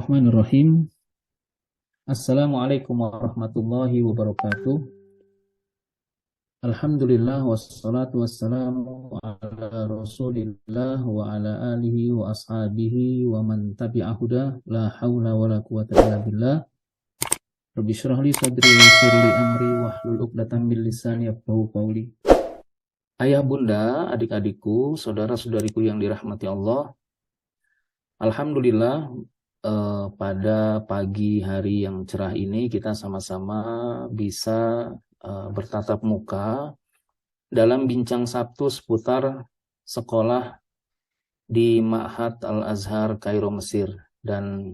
Bismillahirrahmanirrahim. Assalamualaikum warahmatullahi wabarakatuh. Alhamdulillah wassalatu wassalamu ala Rasulillah wa ala alihi wa ashabihi wa man tabi'ahuda la haula wa la quwata illa billah. Rabbi syrah li sadri wa yassir li amri wahlul 'uqdatam min lisani yafqahu qawli. Ayah bunda, adik-adikku, saudara-saudariku yang dirahmati Allah. Alhamdulillah, pada pagi hari yang cerah ini kita sama-sama bisa bertatap muka dalam bincang Sabtu seputar sekolah di Ma'had Al-Azhar Kairo, Mesir. Dan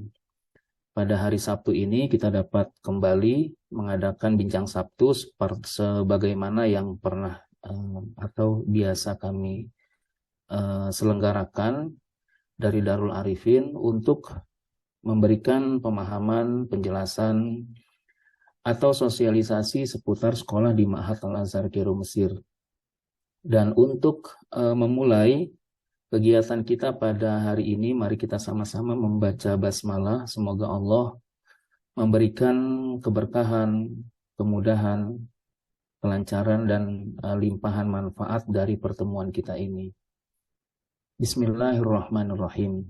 pada hari Sabtu ini kita dapat kembali mengadakan bincang Sabtu sebagaimana yang pernah atau biasa kami selenggarakan dari Darul Arifin untuk memberikan pemahaman, penjelasan, atau sosialisasi seputar sekolah di Ma'had Al-Azhar Kairo, Mesir. Dan untuk memulai kegiatan kita pada hari ini, mari kita sama-sama membaca basmalah. Semoga Allah memberikan keberkahan, kemudahan, kelancaran, dan limpahan manfaat dari pertemuan kita ini. Bismillahirrahmanirrahim.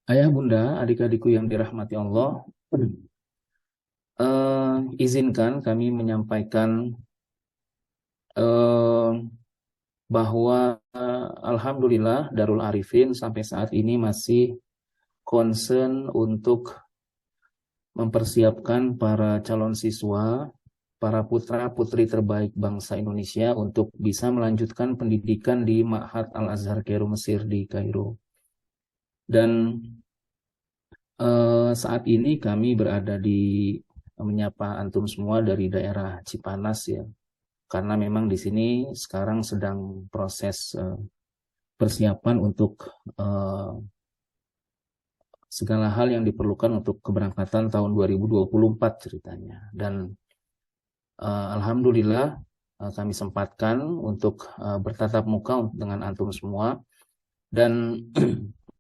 Ayah bunda, adik-adikku yang dirahmati Allah, izinkan kami menyampaikan bahwa alhamdulillah Darul Arifin sampai saat ini masih concern untuk mempersiapkan para calon siswa, para putra-putri terbaik bangsa Indonesia untuk bisa melanjutkan pendidikan di Ma'had Al-Azhar Kairo, Mesir di Kairo. Dan saat ini kami berada di menyapa antum semua dari daerah Cipanas ya, karena memang di sini sekarang sedang proses persiapan untuk segala hal yang diperlukan untuk keberangkatan tahun 2024 ceritanya. Dan alhamdulillah kami sempatkan untuk bertatap muka dengan antum semua. Dan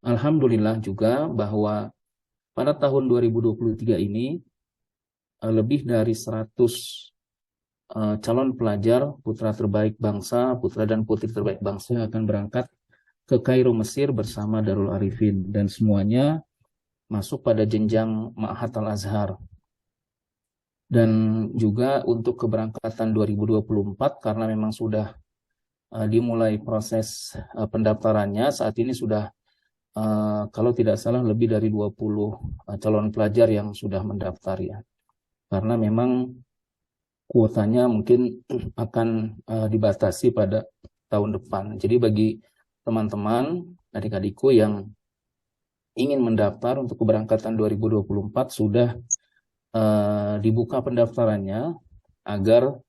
alhamdulillah juga bahwa pada tahun 2023 ini lebih dari 100 calon pelajar putra terbaik bangsa, putra dan putri terbaik bangsa akan berangkat ke Kairo, Mesir bersama Darul Arifin, dan semuanya masuk pada jenjang Ma'had Al-Azhar. Dan juga untuk keberangkatan 2024 karena memang sudah dimulai proses pendaftarannya, saat ini sudah kalau tidak salah lebih dari 20 calon pelajar yang sudah mendaftar ya. Karena memang kuotanya mungkin akan dibatasi pada tahun depan. Jadi bagi teman-teman, adik-adikku yang ingin mendaftar untuk keberangkatan 2024 sudah dibuka pendaftarannya agar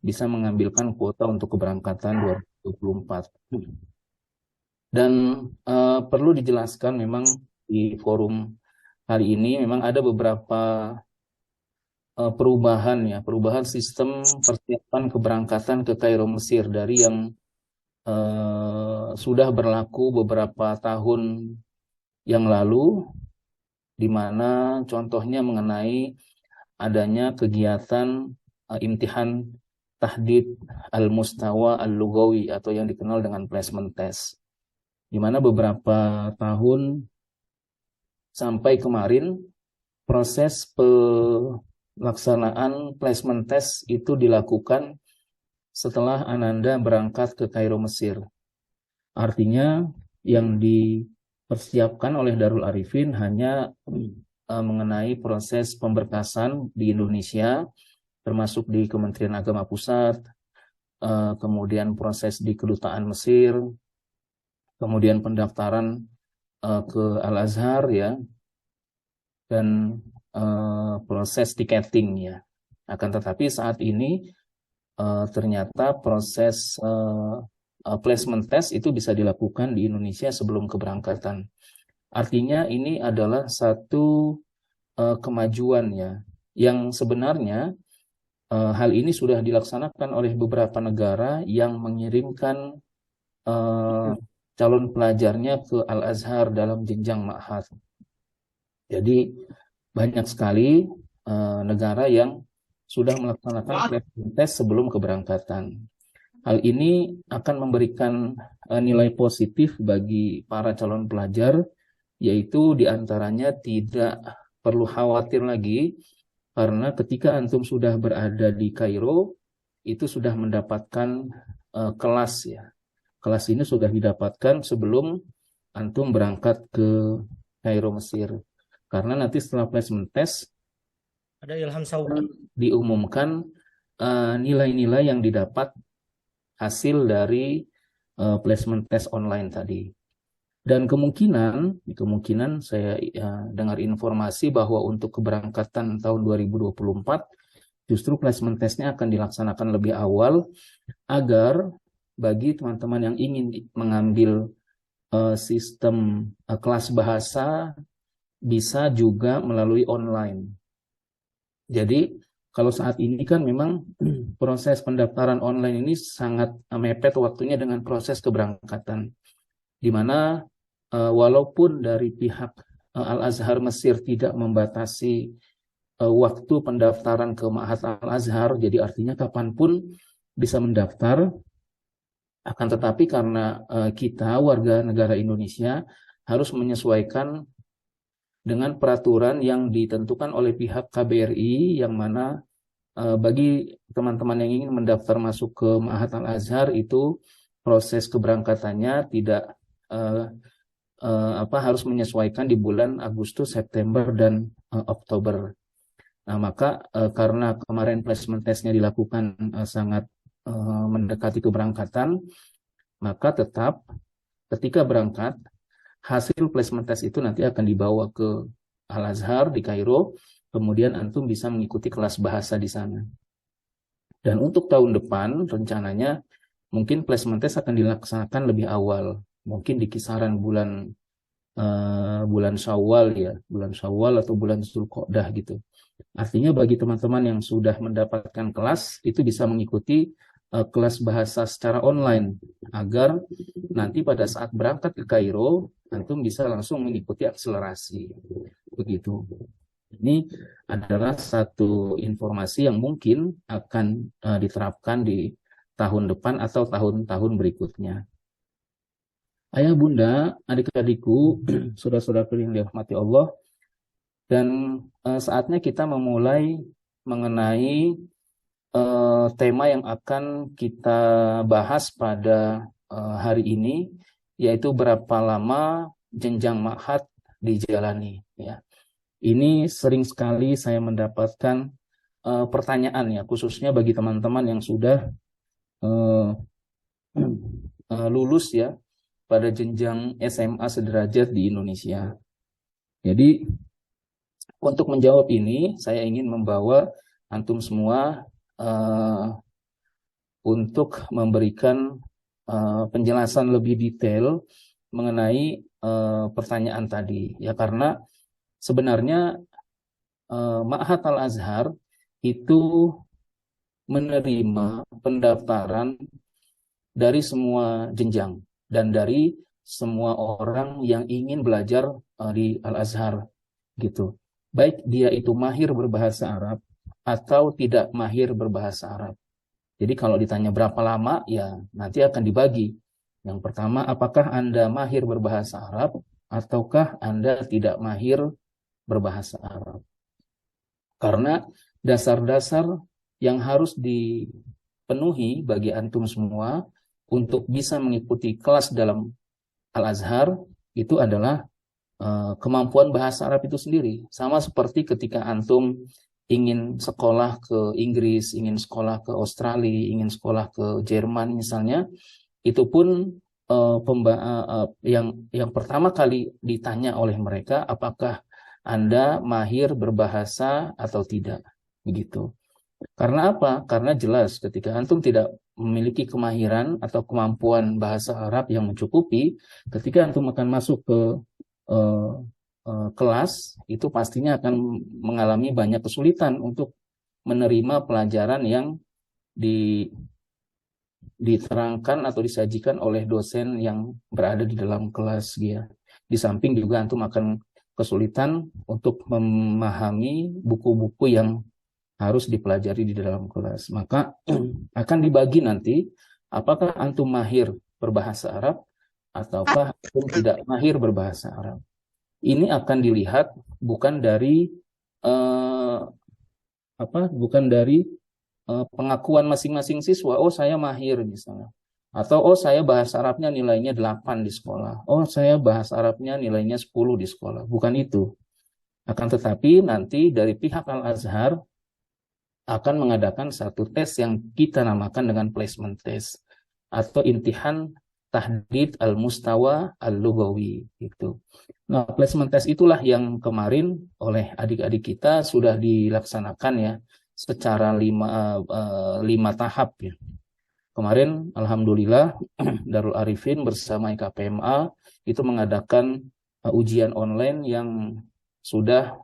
bisa mengambilkan kuota untuk keberangkatan 2024. Dan perlu dijelaskan memang di forum kali ini memang ada beberapa perubahan sistem persiapan keberangkatan ke Kairo, Mesir dari yang sudah berlaku beberapa tahun yang lalu, di mana contohnya mengenai adanya kegiatan imtihan tahdid al-mustawa al-lugawi atau yang dikenal dengan placement test, di mana beberapa tahun sampai kemarin proses pelaksanaan placement test itu dilakukan setelah Ananda berangkat ke Kairo, Mesir. Artinya yang dipersiapkan oleh Darul Arifin hanya mengenai proses pemberkasan di Indonesia, termasuk di Kementerian Agama Pusat, kemudian proses di Kedutaan Mesir, kemudian pendaftaran ke Al-Azhar ya, dan proses tiketing ya. Akan tetapi saat ini ternyata proses placement test itu bisa dilakukan di Indonesia sebelum keberangkatan. Artinya ini adalah satu kemajuan ya, yang sebenarnya hal ini sudah dilaksanakan oleh beberapa negara yang mengirimkan calon pelajarnya ke Al-Azhar dalam jenjang ma'had. Jadi banyak sekali negara yang sudah melaksanakan placement test sebelum keberangkatan. Hal ini akan memberikan nilai positif bagi para calon pelajar, yaitu diantaranya tidak perlu khawatir lagi karena ketika antum sudah berada di Kairo, itu sudah mendapatkan kelas ya. Kelas ini sudah didapatkan sebelum antum berangkat ke Kairo, Mesir. Karena nanti setelah placement test Ada Ilham Sauki. diumumkan nilai-nilai yang didapat hasil dari placement test online tadi. Dan kemungkinan saya dengar informasi bahwa untuk keberangkatan tahun 2024 justru placement testnya akan dilaksanakan lebih awal agar bagi teman-teman yang ingin mengambil sistem kelas bahasa bisa juga melalui online. Jadi kalau saat ini kan memang proses pendaftaran online ini sangat mepet waktunya dengan proses keberangkatan. Di mana walaupun dari pihak Al-Azhar Mesir tidak membatasi waktu pendaftaran ke Ma'had Al-Azhar, jadi artinya kapanpun bisa mendaftar, akan tetapi karena kita warga negara Indonesia harus menyesuaikan dengan peraturan yang ditentukan oleh pihak KBRI, yang mana bagi teman-teman yang ingin mendaftar masuk ke Ma'had Al-Azhar itu proses keberangkatannya tidak harus menyesuaikan di bulan Agustus, September, dan Oktober. Nah, maka karena kemarin placement testnya dilakukan sangat mendekati keberangkatan, maka tetap ketika berangkat, hasil placement test itu nanti akan dibawa ke Al-Azhar di Kairo, kemudian antum bisa mengikuti kelas bahasa di sana. Dan untuk tahun depan, rencananya mungkin placement test akan dilaksanakan lebih awal, mungkin di kisaran bulan Syawal ya, bulan Syawal atau bulan Zulqa'dah gitu. Artinya bagi teman-teman yang sudah mendapatkan kelas, itu bisa mengikuti kelas bahasa secara online, agar nanti pada saat berangkat ke Kairo, antum bisa langsung mengikuti akselerasi. Begitu. Ini adalah satu informasi yang mungkin akan diterapkan di tahun depan atau tahun-tahun berikutnya. Ayah, bunda, adik-adikku, saudara-saudaraku yang dirahmati Allah, dan saatnya kita memulai mengenai tema yang akan kita bahas pada hari ini, yaitu berapa lama jenjang ma'had dijalani. Ya. Ini sering sekali saya mendapatkan pertanyaan ya, khususnya bagi teman-teman yang sudah lulus ya pada jenjang SMA sederajat di Indonesia. Jadi untuk menjawab ini, saya ingin membawa antum semua untuk memberikan penjelasan lebih detail mengenai pertanyaan tadi. Ya, karena sebenarnya Ma'had Al-Azhar itu menerima pendaftaran dari semua jenjang dan dari semua orang yang ingin belajar di Al-Azhar gitu. Baik dia itu mahir berbahasa Arab atau tidak mahir berbahasa Arab. Jadi kalau ditanya berapa lama, ya nanti akan dibagi. Yang pertama, apakah Anda mahir berbahasa Arab ataukah Anda tidak mahir berbahasa Arab. Karena dasar-dasar yang harus dipenuhi bagi antum semua untuk bisa mengikuti kelas dalam Al-Azhar itu adalah kemampuan bahasa Arab itu sendiri. Sama seperti ketika antum ingin sekolah ke Inggris, ingin sekolah ke Australia, ingin sekolah ke Jerman misalnya, itu pun yang pertama kali ditanya oleh mereka, apakah Anda mahir berbahasa atau tidak, begitu. Karena apa? Karena jelas ketika antum tidak memiliki kemahiran atau kemampuan bahasa Arab yang mencukupi, ketika antum akan masuk ke kelas, itu pastinya akan mengalami banyak kesulitan untuk menerima pelajaran yang diterangkan atau disajikan oleh dosen yang berada di dalam kelas ya. Di samping juga antum akan kesulitan untuk memahami buku-buku yang harus dipelajari di dalam kelas. Maka akan dibagi nanti apakah antum mahir berbahasa Arab ataukah antum tidak mahir berbahasa Arab. Ini akan dilihat bukan dari pengakuan masing-masing siswa, oh saya mahir misalnya. Atau oh saya bahasa Arabnya nilainya 8 di sekolah. Oh saya bahasa Arabnya nilainya 10 di sekolah. Bukan itu. Akan tetapi nanti dari pihak Al-Azhar akan mengadakan satu tes yang kita namakan dengan placement test atau imtihan tahdid al-mustawa al-lughawi itu. Nah, placement test itulah yang kemarin oleh adik-adik kita sudah dilaksanakan ya secara 5 tahap ya. Kemarin alhamdulillah Darul Arifin bersama IKPMA itu mengadakan ujian online yang sudah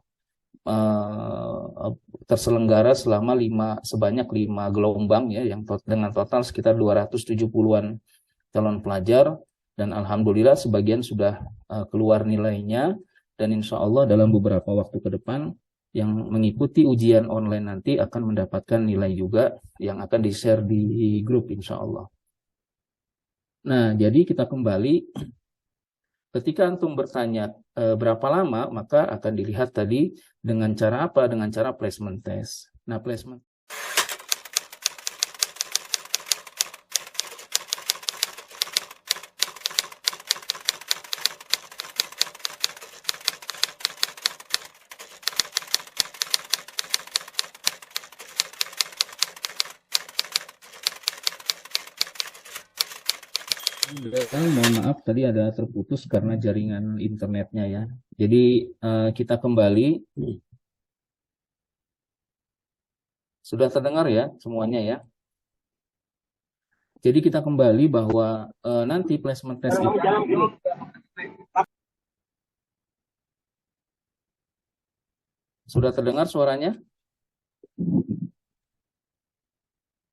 terselenggara selama sebanyak 5 gelombang ya yang dengan total sekitar 270-an calon pelajar, dan alhamdulillah sebagian sudah keluar nilainya, dan insya Allah dalam beberapa waktu ke depan yang mengikuti ujian online nanti akan mendapatkan nilai juga yang akan di-share di grup insya Allah. Nah, jadi kita kembali, ketika antum bertanya berapa lama, maka akan dilihat tadi dengan cara apa? Dengan cara placement test. Nah, placement mohon maaf tadi ada terputus karena jaringan internetnya ya. Jadi kita kembali. Sudah terdengar ya semuanya ya. Jadi kita kembali bahwa nanti placement test itu sudah terdengar suaranya?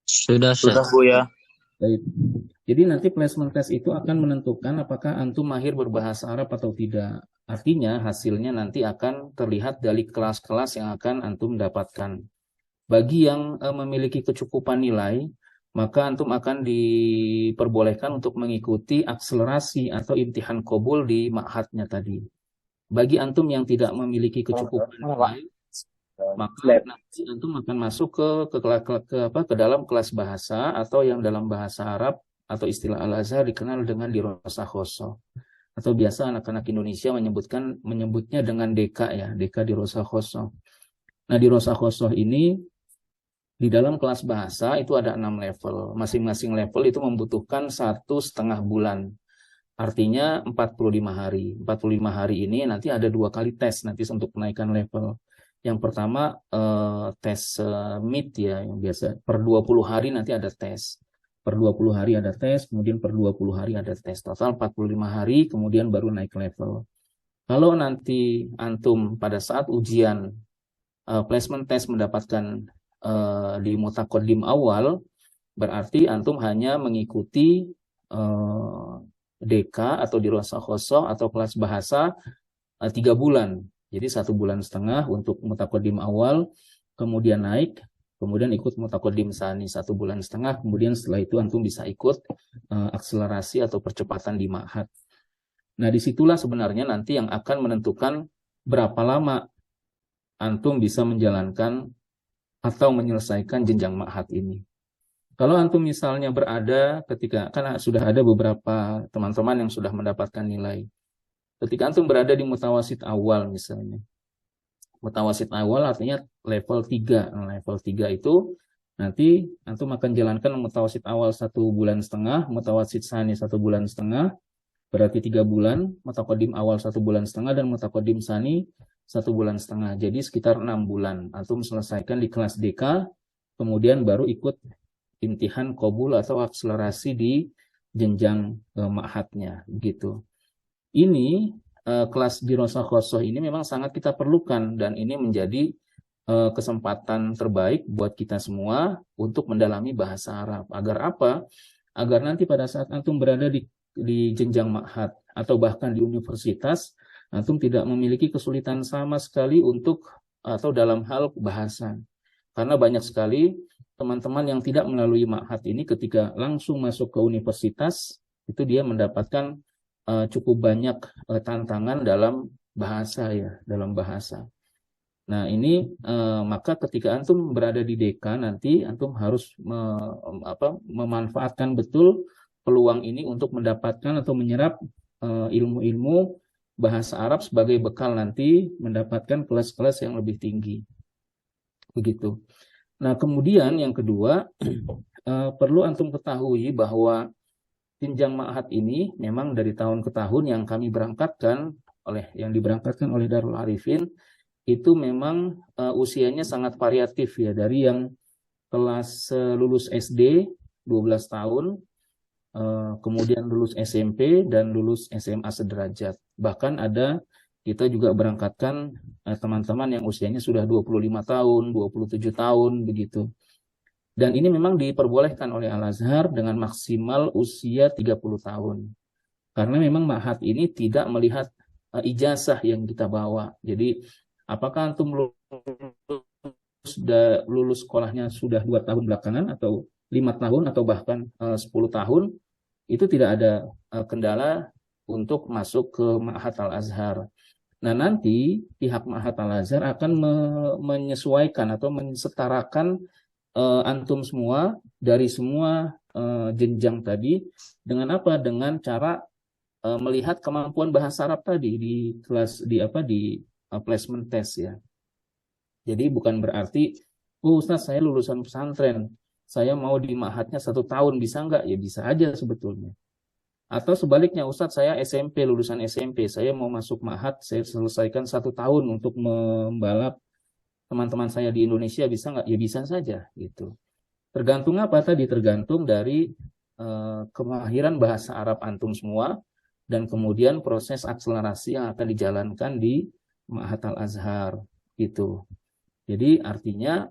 Sudah Bu ya. Baik. Jadi nanti placement test itu akan menentukan apakah antum mahir berbahasa Arab atau tidak. Artinya hasilnya nanti akan terlihat dari kelas-kelas yang akan antum dapatkan. Bagi yang memiliki kecukupan nilai, maka antum akan diperbolehkan untuk mengikuti akselerasi atau imtihan qabul di ma'hadnya tadi. Bagi antum yang tidak memiliki kecukupan nilai, maka nanti antum akan masuk ke dalam kelas bahasa atau yang dalam bahasa Arab atau istilah Al-Azhar dikenal dengan dirosah khosoh, atau biasa anak-anak Indonesia menyebutnya dengan DK ya, DK dirosah khosoh. Nah, dirosah khosoh ini di dalam kelas bahasa itu ada 6 level. Masing-masing level itu membutuhkan 1,5 bulan. Artinya 45 hari. 45 hari ini nanti ada 2 kali tes nanti untuk menaikkan level. Yang pertama tes MIT ya, yang biasa per 20 hari nanti ada tes. Per 20 hari ada tes, kemudian per 20 hari ada tes. Total 45 hari, kemudian baru naik level. Kalau nanti antum pada saat ujian placement test mendapatkan di mutaqaddim awal, berarti antum hanya mengikuti DK atau dirosah khosoh atau kelas bahasa 3 bulan. Jadi 1,5 bulan untuk mutaqaddim awal, kemudian naik, kemudian ikut mutaqaddim tsani 1,5 bulan, kemudian setelah itu antum bisa ikut akselerasi atau percepatan di ma'had. Nah, disitulah sebenarnya nanti yang akan menentukan berapa lama antum bisa menjalankan atau menyelesaikan jenjang ma'had ini. Kalau antum misalnya berada karena sudah ada beberapa teman-teman yang sudah mendapatkan nilai. Ketika antum berada di mutawasid awal misalnya. Mutawasid awal artinya level 3. Nah, level 3 itu nanti antum akan jalankan mutawasid awal 1,5 bulan, mutawasid tsani 1,5 bulan, berarti 3 bulan, mutaqaddim awal 1,5 bulan, dan mutaqaddim tsani 1,5 bulan. Jadi sekitar 6 bulan. Antum selesaikan di kelas DK, kemudian baru ikut imtihan qabul atau akselerasi di jenjang ma'hadnya gitu. Ini kelas dirosah khosoh ini memang sangat kita perlukan, dan ini menjadi kesempatan terbaik buat kita semua untuk mendalami bahasa Arab. Agar apa? Agar nanti pada saat antum berada di jenjang ma'had atau bahkan di universitas, antum tidak memiliki kesulitan sama sekali untuk atau dalam hal bahasa. Karena banyak sekali teman-teman yang tidak melalui ma'had ini ketika langsung masuk ke universitas, itu dia mendapatkan cukup banyak tantangan dalam bahasa ya, dalam bahasa. Nah ini maka ketika antum berada di DK nanti antum harus memanfaatkan betul peluang ini untuk mendapatkan atau menyerap ilmu-ilmu bahasa Arab sebagai bekal nanti mendapatkan kelas-kelas yang lebih tinggi. Begitu. Nah kemudian yang kedua perlu antum ketahui bahwa jenjang ma'had ini memang dari tahun ke tahun yang diberangkatkan oleh Darul Arifin itu memang usianya sangat variatif ya, dari yang kelas lulus SD 12 tahun, kemudian lulus SMP dan lulus SMA sederajat. Bahkan ada kita juga berangkatkan teman-teman yang usianya sudah 25 tahun, 27 tahun begitu. Dan ini memang diperbolehkan oleh Al-Azhar dengan maksimal usia 30 tahun. Karena memang ma'had ini tidak melihat ijazah yang kita bawa. Jadi apakah antum lulus sekolahnya sudah 2 tahun belakangan atau 5 tahun atau bahkan 10 tahun, itu tidak ada kendala untuk masuk ke Ma'had Al-Azhar. Nah nanti pihak Ma'had Al-Azhar akan menyesuaikan atau mensetarakan antum semua dari semua jenjang tadi dengan apa? Dengan cara melihat kemampuan bahasa Arab tadi di kelas di placement test ya. Jadi bukan berarti, Ustaz saya lulusan pesantren, saya mau di ma'hadnya 1 tahun, bisa nggak? Ya bisa aja sebetulnya. Atau sebaliknya, Ustaz saya SMP, lulusan SMP, saya mau masuk ma'had, saya selesaikan 1 tahun untuk membalap teman-teman saya di Indonesia, bisa nggak? Ya bisa saja gitu. Tergantung apa tadi? Tergantung dari kemahiran bahasa Arab antum semua dan kemudian proses akselerasi yang akan dijalankan di Ma'had Al-Azhar gitu. Jadi artinya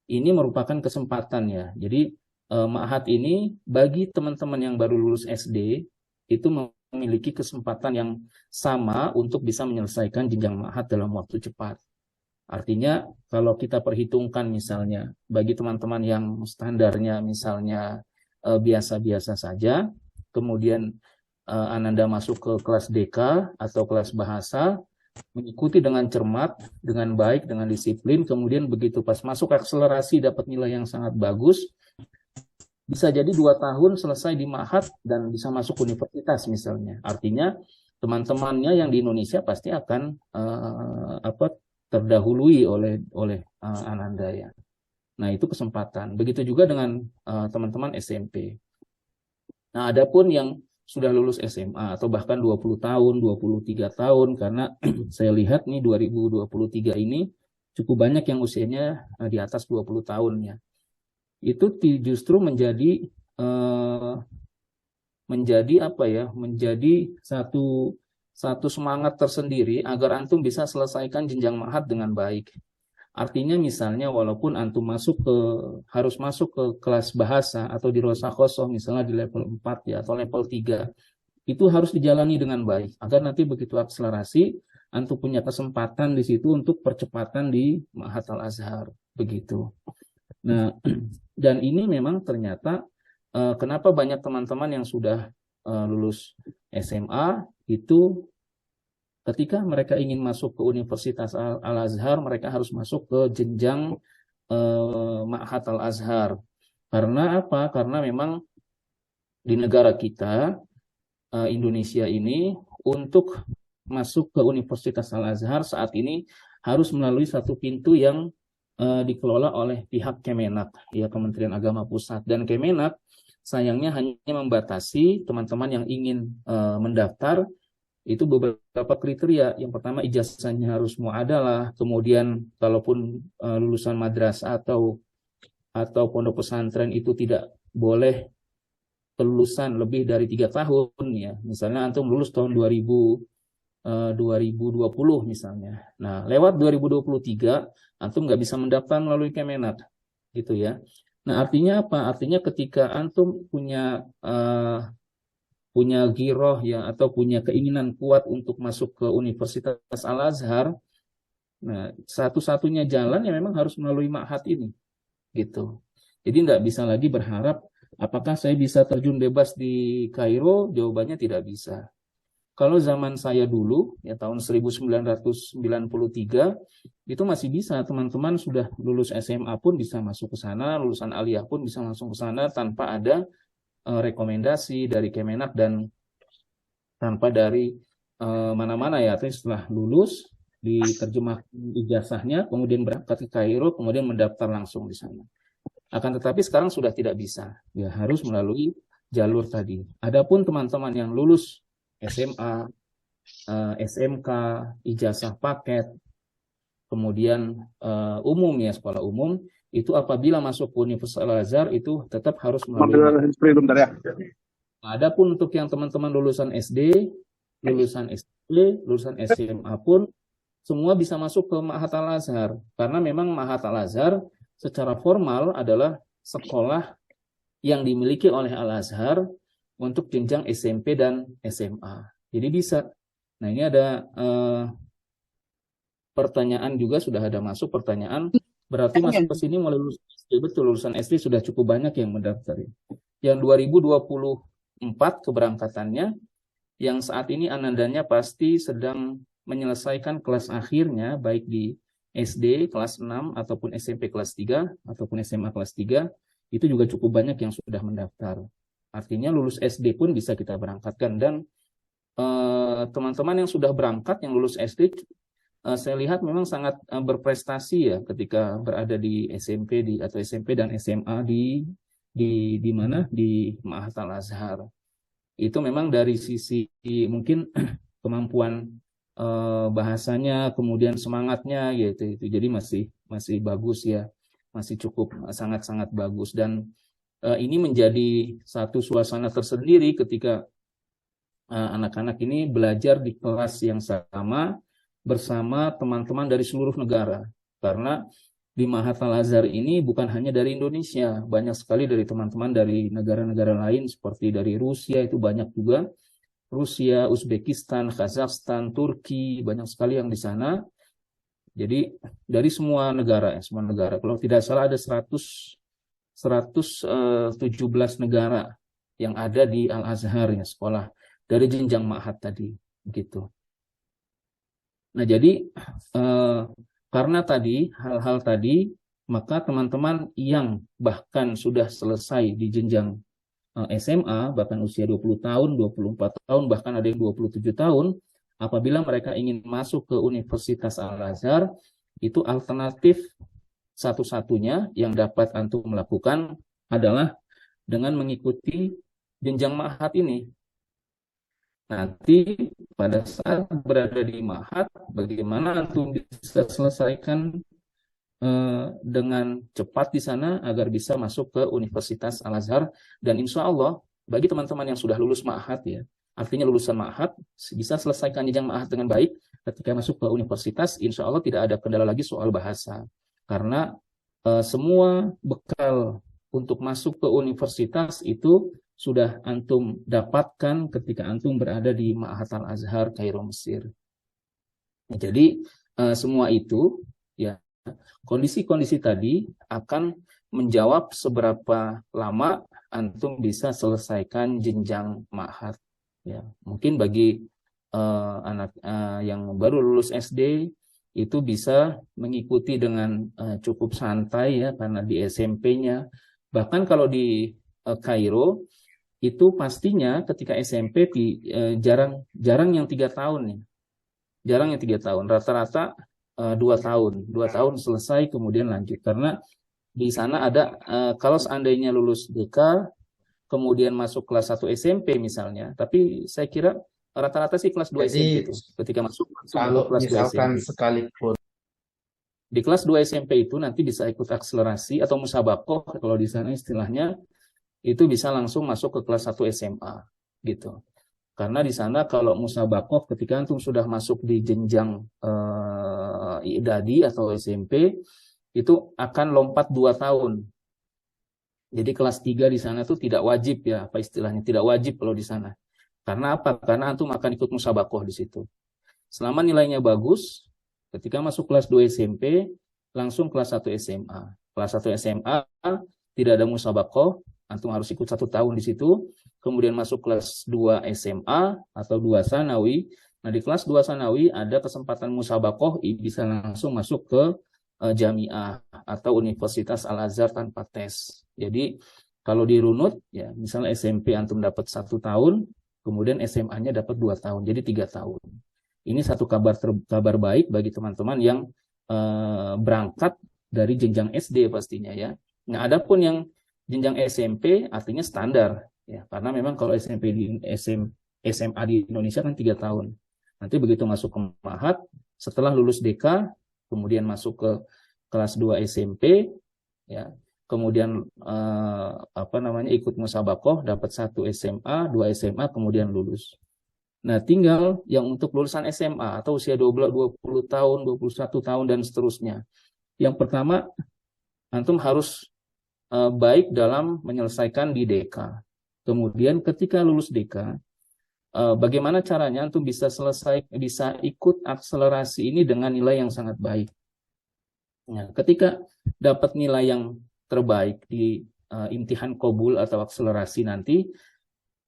ini merupakan kesempatan ya. Jadi Ma'had ini bagi teman-teman yang baru lulus SD itu memiliki kesempatan yang sama untuk bisa menyelesaikan jenjang Ma'had dalam waktu cepat. Artinya kalau kita perhitungkan misalnya bagi teman-teman yang standarnya misalnya biasa-biasa saja, kemudian Ananda masuk ke kelas DK atau kelas bahasa, mengikuti dengan cermat, dengan baik, dengan disiplin, kemudian begitu pas masuk akselerasi dapat nilai yang sangat bagus, bisa jadi 2 tahun selesai di ma'had dan bisa masuk universitas misalnya. Artinya teman-temannya yang di Indonesia pasti akan terdahului oleh Ananda ya. Nah itu kesempatan. Begitu juga dengan teman-teman SMP. Nah adapun yang sudah lulus SMA atau bahkan 20 tahun, 23 tahun, karena saya lihat nih 2023 ini cukup banyak yang usianya di atas 20 tahun ya. Itu justru menjadi menjadi satu semangat tersendiri agar antum bisa selesaikan jenjang ma'had dengan baik. Artinya misalnya walaupun antum harus masuk ke kelas bahasa atau di Rosa Khosoh misalnya di level 4 ya atau level 3, itu harus dijalani dengan baik agar nanti begitu akselerasi antum punya kesempatan di situ untuk percepatan di Ma'had Al-Azhar begitu. Nah, dan ini memang ternyata kenapa banyak teman-teman yang sudah lulus SMA itu ketika mereka ingin masuk ke Universitas Al-Azhar, mereka harus masuk ke jenjang Ma'had Al-Azhar. Karena apa? Karena memang di negara kita, Indonesia ini, untuk masuk ke Universitas Al-Azhar saat ini harus melalui satu pintu yang dikelola oleh pihak Kemenak, ya Kementerian Agama Pusat. Dan Kemenak sayangnya hanya membatasi teman-teman yang ingin mendaftar itu beberapa kriteria. Yang pertama ijazahnya harus mu'adalah, kemudian kalaupun lulusan madrasah atau pondok pesantren itu tidak boleh kelulusan lebih dari 3 tahun ya. Misalnya antum lulus tahun 2020 misalnya. Nah, lewat 2023 antum nggak bisa mendaftar melalui Kemenak gitu ya. Nah, artinya apa? Artinya ketika antum punya punya giroh ya atau punya keinginan kuat untuk masuk ke Universitas Al-Azhar, nah satu-satunya jalan ya memang harus melalui ma'had ini gitu. Jadi nggak bisa lagi berharap apakah saya bisa terjun bebas di Kairo, jawabannya tidak bisa. Kalau zaman saya dulu, ya tahun 1993, itu masih bisa, teman-teman sudah lulus SMA pun bisa masuk ke sana, lulusan aliyah pun bisa masuk ke sana tanpa ada rekomendasi dari Kemenak dan tanpa dari mana-mana ya. Artinya setelah lulus, diterjemah ijazahnya, kemudian berangkat ke Kairo, kemudian mendaftar langsung di sana. Akan tetapi sekarang sudah tidak bisa, ya harus melalui jalur tadi. Adapun teman-teman yang lulus SMA, SMK, ijazah paket, kemudian umum ya sekolah umum, itu apabila masuk ke Universitas Al-Azhar itu tetap harus melalui. Adapun untuk yang teman-teman lulusan SD, lulusan SMP, lulusan SMA pun semua bisa masuk ke Ma'had Al-Azhar karena memang Ma'had Al-Azhar secara formal adalah sekolah yang dimiliki oleh Al-Azhar untuk jenjang SMP dan SMA. Jadi bisa. Nah ini ada pertanyaan juga, sudah ada masuk pertanyaan. Berarti masuk ke sini mulai lulusan SD, betul lulusan SD sudah cukup banyak yang mendaftar. Yang 2024 keberangkatannya, yang saat ini anandanya pasti sedang menyelesaikan kelas akhirnya, baik di SD kelas 6 ataupun SMP kelas 3 ataupun SMA kelas 3, itu juga cukup banyak yang sudah mendaftar. Artinya lulus SD pun bisa kita berangkatkan. Dan teman-teman yang sudah berangkat, yang lulus SD, saya lihat memang sangat berprestasi ya ketika berada di SMP atau SMP dan SMA di mana di Ma'had Al-Azhar. Itu memang dari sisi mungkin kemampuan bahasanya, kemudian semangatnya gitu itu. Jadi masih bagus ya, masih cukup sangat-sangat bagus. Dan ini menjadi satu suasana tersendiri ketika anak-anak ini belajar di kelas yang sama bersama teman-teman dari seluruh negara. Karena di Ma'had Al-Azhar ini bukan hanya dari Indonesia, banyak sekali dari teman-teman dari negara-negara lain seperti dari Rusia, itu banyak juga. Rusia, Uzbekistan, Kazakhstan, Turki, banyak sekali yang di sana. Jadi dari semua negara ya, semua negara. Kalau tidak salah ada 117 negara yang ada di Al-Azhar ya, sekolah dari jenjang ma'had tadi gitu. Nah, jadi karena tadi hal-hal tadi, maka teman-teman yang bahkan sudah selesai di jenjang SMA, bahkan usia 20 tahun, 24 tahun, bahkan ada yang 27 tahun, apabila mereka ingin masuk ke Universitas Al-Azhar, itu alternatif satu-satunya yang dapat antum melakukan adalah dengan mengikuti jenjang ma'had ini. Nanti pada saat berada di ma'had, bagaimana antum bisa selesaikan dengan cepat di sana agar bisa masuk ke Universitas Al-Azhar. Dan insya Allah bagi teman-teman yang sudah lulus ma'had ya, artinya lulusan ma'had, bisa selesaikan jenjang ma'had dengan baik. Ketika masuk ke universitas, insya Allah tidak ada kendala lagi soal bahasa. Karena semua bekal untuk masuk ke universitas itu sudah antum dapatkan ketika antum berada di Ma'had Al-Azhar, Kairo, Mesir. Jadi semua itu ya, kondisi-kondisi tadi akan menjawab seberapa lama antum bisa selesaikan jenjang ma'had. Ya, mungkin bagi anak yang baru lulus SD itu bisa mengikuti dengan cukup santai ya, karena di SMP-nya. Bahkan kalau di Kairo itu pastinya ketika SMP jarang yang 3 tahun nih, jarang yang 3 tahun, rata-rata 2 tahun selesai kemudian lanjut. Karena di sana ada kalau seandainya lulus DK kemudian masuk kelas 1 SMP misalnya, tapi saya kira rata-rata sih kelas 2 SMP itu ketika masuk Kalau kelas 2 misalkan SMP. sekalipun Di kelas 2 SMP itu nanti bisa ikut akselerasi atau musabakoh kalau di sana istilahnya, itu bisa langsung masuk ke kelas 1 SMA gitu. Karena di sana kalau musabakoh ketika antum sudah masuk di jenjang I'dadi atau SMP itu akan lompat 2 tahun. Jadi kelas 3 di sana tuh tidak wajib ya, apa istilahnya, tidak wajib kalau di sana. Karena apa? Karena antum akan ikut musabakoh di situ. Selama nilainya bagus, ketika masuk kelas 2 SMP, langsung kelas 1 SMA. Kelas 1 SMA tidak ada musabakoh, antum harus ikut 1 tahun di situ. Kemudian masuk kelas 2 SMA atau 2 Sanawi. Nah, di kelas 2 Sanawi ada kesempatan musabakoh, bisa langsung masuk ke Jamiah atau Universitas Al-Azhar tanpa tes. Jadi kalau dirunut, ya misalnya SMP antum dapat 1 tahun, kemudian SMA-nya dapat 2 tahun, jadi 3 tahun. Ini satu kabar baik bagi teman-teman yang berangkat dari jenjang SD pastinya ya. Nah, adapun yang jenjang SMP artinya standar ya, karena memang kalau SMP di SMA di Indonesia kan 3 tahun. Nanti begitu masuk ke Ma'had, setelah lulus DK, kemudian masuk ke kelas 2 SMP ya. Kemudian ikut musabakoh, dapat 1 SMA, 2 SMA, kemudian lulus. Nah, tinggal yang untuk lulusan SMA atau usia 20 tahun, 21 tahun, dan seterusnya. Yang pertama, antum harus baik dalam menyelesaikan di DK. Kemudian ketika lulus DK, bagaimana caranya antum bisa ikut akselerasi ini dengan nilai yang sangat baik. Nah, ketika dapat nilai yang terbaik di imtihan qabul atau akselerasi nanti,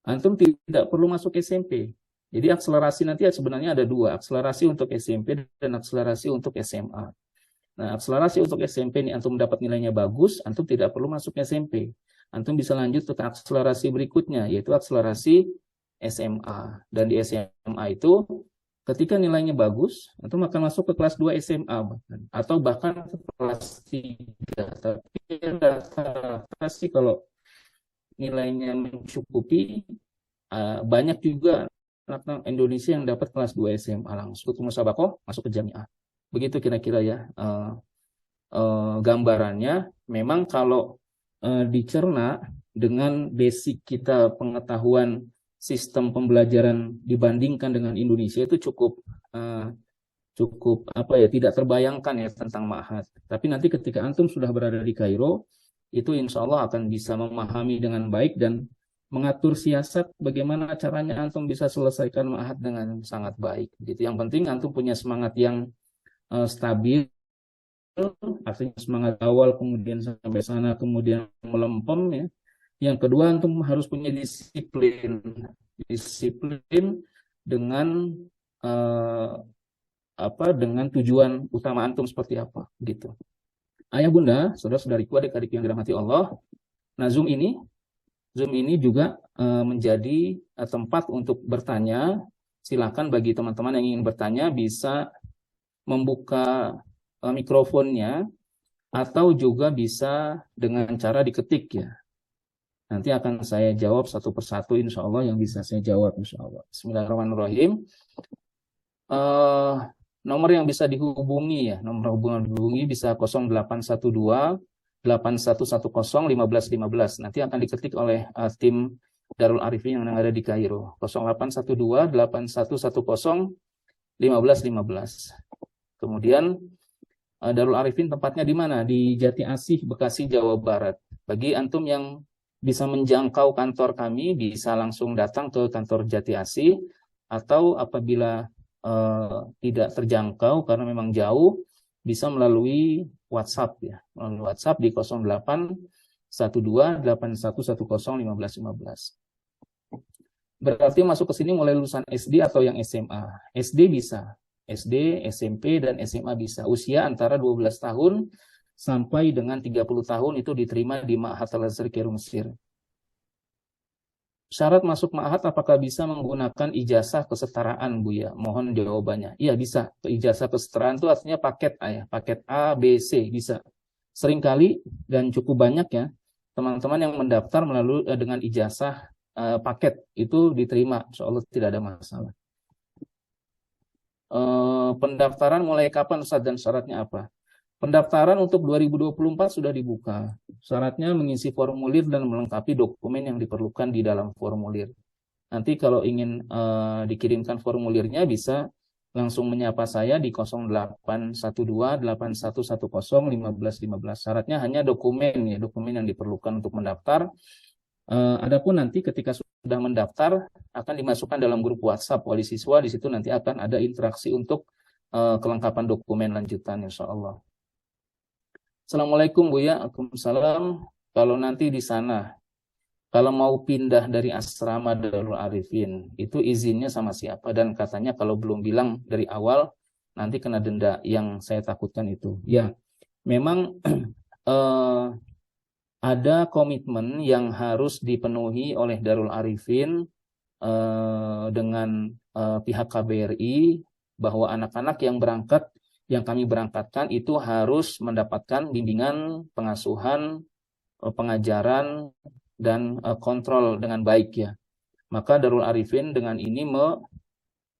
antum tidak perlu masuk SMP. Jadi akselerasi nanti sebenarnya ada 2, akselerasi untuk SMP dan akselerasi untuk SMA. Nah, akselerasi untuk SMP ini antum dapat nilainya bagus, antum tidak perlu masuk SMP. Antum bisa lanjut ke akselerasi berikutnya, yaitu akselerasi SMA. Dan di SMA itu, ketika nilainya bagus, antum akan masuk ke kelas 2 SMA atau bahkan ke kelas 3. Tapi rata-rata sih kalau nilainya mencukupi, banyak juga anak Indonesia yang dapat kelas 2 SMA langsung ke musabakoh, masuk ke Jamiah. Begitu kira-kira ya gambarannya. Memang kalau dicerna tidak basic kita pengetahuan sistem pembelajaran dibandingkan dengan Indonesia itu cukup tidak terbayangkan ya tentang Ma'had. Tapi nanti ketika antum sudah berada di Kairo, itu insya Allah akan bisa memahami dengan baik dan mengatur siasat bagaimana caranya antum bisa selesaikan Ma'had dengan sangat baik. Gitu. Yang penting antum punya semangat yang stabil, artinya semangat awal kemudian sampai sana kemudian melempem ya. Yang kedua, antum harus punya disiplin dengan dengan tujuan utama antum seperti apa gitu. Ayah bunda, saudara-saudariku, adik-adik yang dirahmati Allah. Nah, Zoom ini juga menjadi tempat untuk bertanya. Silakan bagi teman-teman yang ingin bertanya bisa membuka mikrofonnya atau juga bisa dengan cara diketik ya. Nanti akan saya jawab satu persatu insya Allah yang bisa saya jawab insya Allah. Bismillahirrahmanirrahim. Nomor yang bisa dihubungi ya, nomor hubungi bisa 0812 8110 1515. Nanti akan diketik oleh tim Darul Arifin yang ada di Kairo. 0812 8110 1515. Kemudian Darul Arifin tempatnya di mana? Di Jati Asih, Bekasi, Jawa Barat. Bagi antum yang bisa menjangkau kantor kami, bisa langsung datang ke kantor Jati Asih, atau apabila tidak terjangkau karena memang jauh, bisa melalui WhatsApp ya. Melalui WhatsApp di 0812 8110 1515. Berarti masuk ke sini mulai lulusan SD atau yang SMA. SD bisa. SD, SMP, dan SMA bisa. Usia antara 12 tahun sampai dengan 30 tahun itu diterima di Ma'had Al-Azhar Kairo Mesir. Syarat masuk Ma'had apakah bisa menggunakan ijazah kesetaraan, Bu ya? Mohon jawabannya. Iya, bisa. Ijazah kesetaraan itu artinya paket A ya. Paket A, B, C, bisa. Seringkali dan cukup banyak ya, teman-teman yang mendaftar melalui dengan ijazah paket itu diterima. Insya Allah tidak ada masalah. Pendaftaran mulai kapan Ustaz dan syaratnya apa? Pendaftaran untuk 2024 sudah dibuka. Syaratnya mengisi formulir dan melengkapi dokumen yang diperlukan di dalam formulir. Nanti kalau ingin dikirimkan formulirnya bisa langsung menyapa saya di 0812 8110 1515. Syaratnya hanya dokumen ya, dokumen yang diperlukan untuk mendaftar. Adapun nanti ketika sudah mendaftar akan dimasukkan dalam grup WhatsApp wali siswa, di situ nanti akan ada interaksi untuk kelengkapan dokumen lanjutan insya Allah. Assalamualaikum Buya. Waalaikumsalam. Kalau nanti di sana, kalau mau pindah dari asrama Darul Arifin, itu izinnya sama siapa? Dan katanya kalau belum bilang dari awal, nanti kena denda. Yang saya takutkan itu. Ya, memang ada komitmen yang harus dipenuhi oleh Darul Arifin dengan pihak KBRI, bahwa anak-anak yang berangkat, yang kami berangkatkan itu harus mendapatkan bimbingan, pengasuhan, pengajaran, dan kontrol dengan baik ya. Maka Darul Arifin dengan ini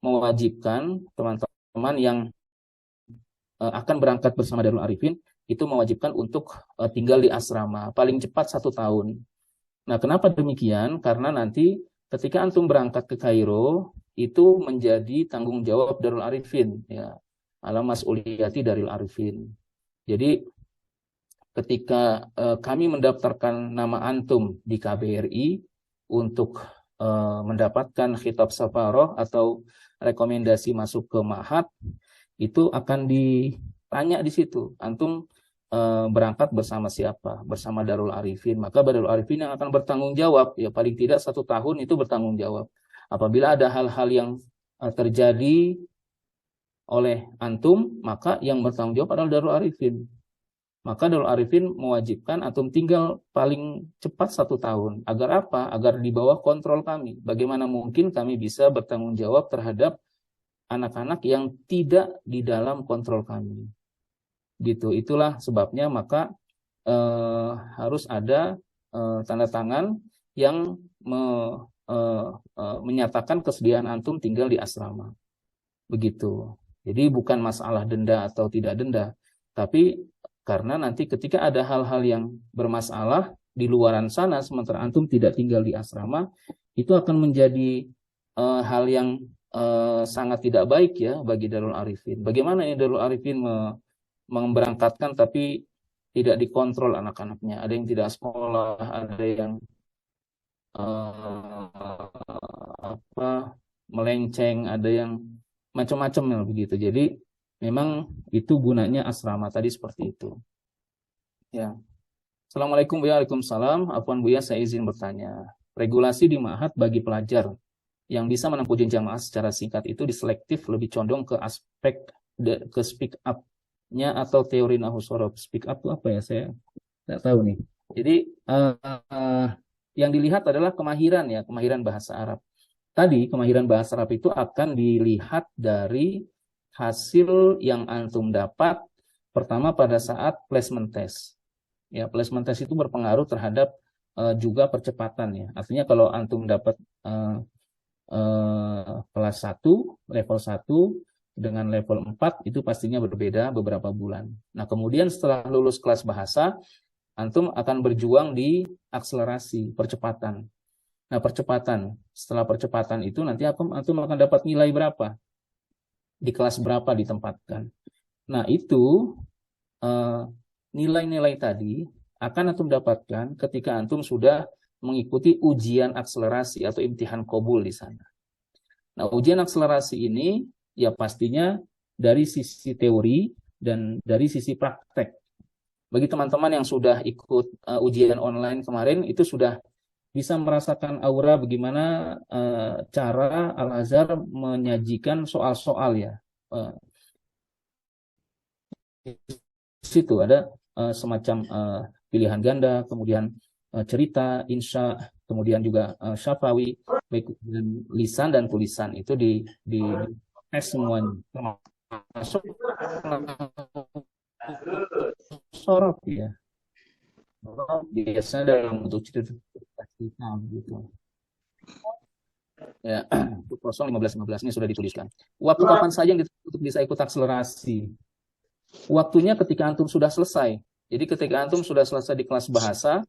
mewajibkan teman-teman yang akan berangkat bersama Darul Arifin, itu mewajibkan untuk tinggal di asrama, paling cepat 1 tahun. Nah, kenapa demikian? Karena nanti ketika antum berangkat ke Kairo, itu menjadi tanggung jawab Darul Arifin ya. Ala mas'uliyati Darul Arifin. Jadi ketika kami mendaftarkan nama antum di KBRI untuk mendapatkan khitab safaroh atau rekomendasi masuk ke ma'had, itu akan ditanya di situ, antum berangkat bersama siapa? Bersama Darul Arifin. Maka Darul Arifin yang akan bertanggung jawab, ya paling tidak 1 tahun itu bertanggung jawab. Apabila ada hal-hal yang terjadi oleh antum, maka yang bertanggung jawab adalah Darul Arifin. Maka Darul Arifin mewajibkan antum tinggal paling cepat 1 tahun. Agar apa? Agar di bawah kontrol kami. Bagaimana mungkin kami bisa bertanggung jawab terhadap anak-anak yang tidak di dalam kontrol kami. Gitu. Itulah sebabnya maka harus ada tanda tangan yang menyatakan kesediaan antum tinggal di asrama. Begitu. Jadi bukan masalah denda atau tidak denda, tapi karena nanti ketika ada hal-hal yang bermasalah di luaran sana, sementara antum tidak tinggal di asrama, itu akan menjadi hal yang sangat tidak baik ya bagi Darul Arifin. Bagaimana ini Darul Arifin memberangkatkan tapi tidak dikontrol anak-anaknya. Ada yang tidak sekolah, ada yang melenceng, ada yang macam-macam begitu. Jadi memang itu gunanya asrama tadi seperti itu. Ya. Assalamualaikum warahmatullahi wabarakatuh. Afwan Buya, saya izin bertanya. Regulasi di ma'had bagi pelajar yang bisa menempuh jenjang ma'had secara singkat itu diselektif lebih condong ke aspek ke speak up-nya atau teori nahwu shorof. Speak up itu apa ya? Saya tidak tahu nih. Jadi yang dilihat adalah kemahiran ya, kemahiran bahasa Arab. Tadi kemahiran bahasa Arab itu akan dilihat dari hasil yang antum dapat pertama pada saat placement test. Ya, placement test itu berpengaruh terhadap juga percepatan ya. Artinya kalau antum dapat kelas 1, level 1 dengan level 4 itu pastinya berbeda beberapa bulan. Nah, kemudian setelah lulus kelas bahasa, antum akan berjuang di akselerasi, percepatan. Nah, percepatan. Setelah percepatan itu nanti antum akan dapat nilai berapa? Di kelas berapa ditempatkan. Nah, itu nilai-nilai tadi akan antum dapatkan ketika antum sudah mengikuti ujian akselerasi atau imtihan qabul di sana. Nah, ujian akselerasi ini ya pastinya dari sisi teori dan dari sisi praktek. Bagi teman-teman yang sudah ikut ujian online kemarin, itu sudah bisa merasakan aura bagaimana cara Al-Azhar menyajikan soal-soal ya. Di situ ada semacam pilihan ganda, kemudian cerita, insya, kemudian juga syafawi, baik lisan dan tulisan itu di tes semuanya, termasuk sorot ya. Biasanya dalam bentuk cerita gitu. Ya, untuk kosong 15-15 ini sudah dituliskan. Waktu kapan saja yang untuk bisa ikut akselerasi? Waktunya ketika antum sudah selesai. Jadi ketika antum sudah selesai di kelas bahasa,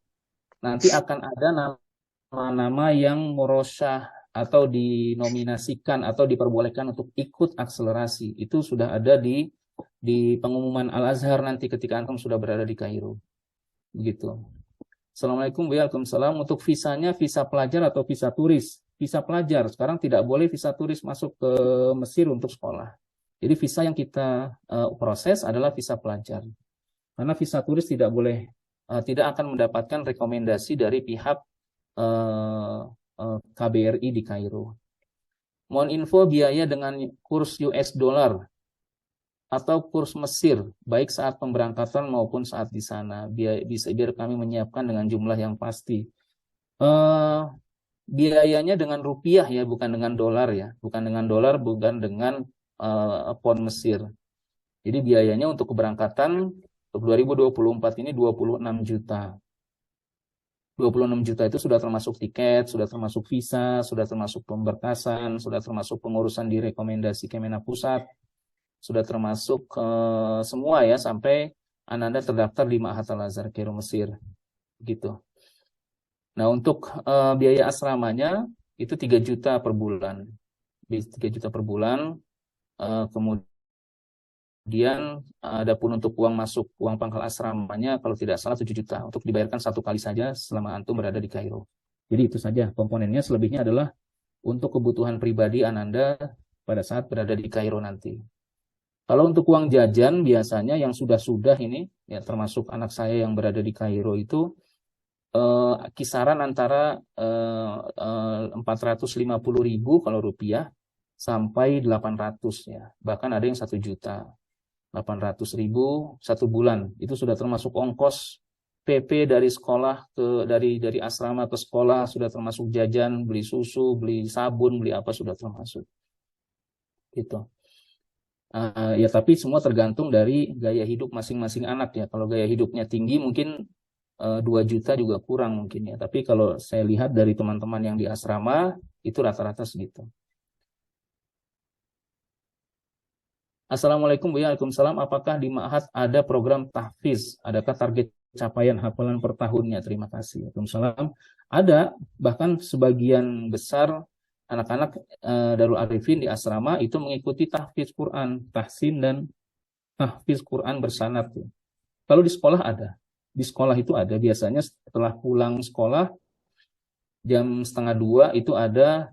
nanti akan ada nama-nama yang murosyah atau dinominasikan atau diperbolehkan untuk ikut akselerasi. Itu sudah ada di pengumuman Al-Azhar nanti ketika antum sudah berada di Kairo. Begitu. Assalamualaikum, waalaikumsalam. Untuk visanya visa pelajar atau visa turis? Visa pelajar. Sekarang tidak boleh visa turis masuk ke Mesir untuk sekolah. Jadi visa yang kita proses adalah visa pelajar. Karena visa turis tidak boleh, tidak akan mendapatkan rekomendasi dari pihak KBRI di Kairo. Mohon info biaya dengan kurs US dollar atau kurs Mesir, baik saat pemberangkatan maupun saat di sana. Biar kami menyiapkan dengan jumlah yang pasti. Biayanya dengan rupiah ya, bukan dengan dolar ya. Bukan dengan dolar, bukan dengan pound Mesir. Jadi biayanya untuk keberangkatan untuk 2024 ini 26 juta. 26 juta itu sudah termasuk tiket, sudah termasuk visa, sudah termasuk pemberkasan, sudah termasuk pengurusan di rekomendasi Kemenak Pusat, sudah termasuk semua ya, sampai Ananda terdaftar di Ma'had Al-Azhar Kairo Mesir gitu. Nah, untuk biaya asramanya itu 3 juta per bulan. 3 juta per bulan. Kemudian adapun untuk uang masuk, uang pangkal asramanya kalau tidak salah 7 juta untuk dibayarkan satu kali saja selama antum berada di Kairo. Jadi itu saja komponennya, selebihnya adalah untuk kebutuhan pribadi Ananda pada saat berada di Kairo nanti. Kalau untuk uang jajan biasanya yang sudah-sudah ini, ya termasuk anak saya yang berada di Kairo itu, kisaran antara 450.000 kalau rupiah sampai 800 ya. Bahkan ada yang 1 juta. 800.000 satu bulan. Itu sudah termasuk ongkos PP dari sekolah dari asrama ke sekolah, sudah termasuk jajan, beli susu, beli sabun, beli apa sudah termasuk. Gitu. Ya tapi semua tergantung dari gaya hidup masing-masing anak ya. Kalau gaya hidupnya tinggi mungkin 2 juta juga kurang mungkin ya. Tapi kalau saya lihat dari teman-teman yang di asrama itu rata-rata segitu. Assalamualaikum, waalaikumsalam. Apakah di Ma'had ada program tahfiz? Adakah target capaian hafalan per tahunnya? Terima kasih. Waalaikumsalam. Ada, bahkan sebagian besar anak-anak Darul Arifin di asrama itu mengikuti tahfiz Quran, tahsin dan tahfiz Quran bersanad. Kalau di sekolah ada. Di sekolah itu ada. Biasanya setelah pulang sekolah, jam 1:30 itu ada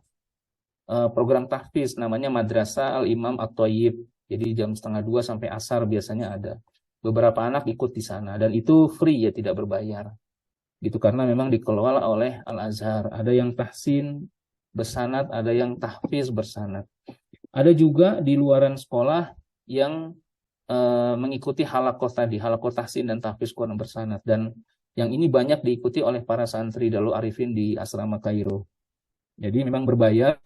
program tahfiz namanya Madrasah Al-Imam At-Thayyib. Jadi jam 1:30 sampai asar biasanya ada. Beberapa anak ikut di sana dan itu free ya, tidak berbayar. Gitu karena memang dikelola oleh Al-Azhar. Ada yang tahsin bersanad, ada yang tahfiz bersanad. Ada juga di luaran sekolah yang mengikuti halakoh tadi, halakoh tahsin dan tahfiz Quran bersanad, dan yang ini banyak diikuti oleh para santri Darul Arifin di asrama Kairo. Jadi memang berbayar,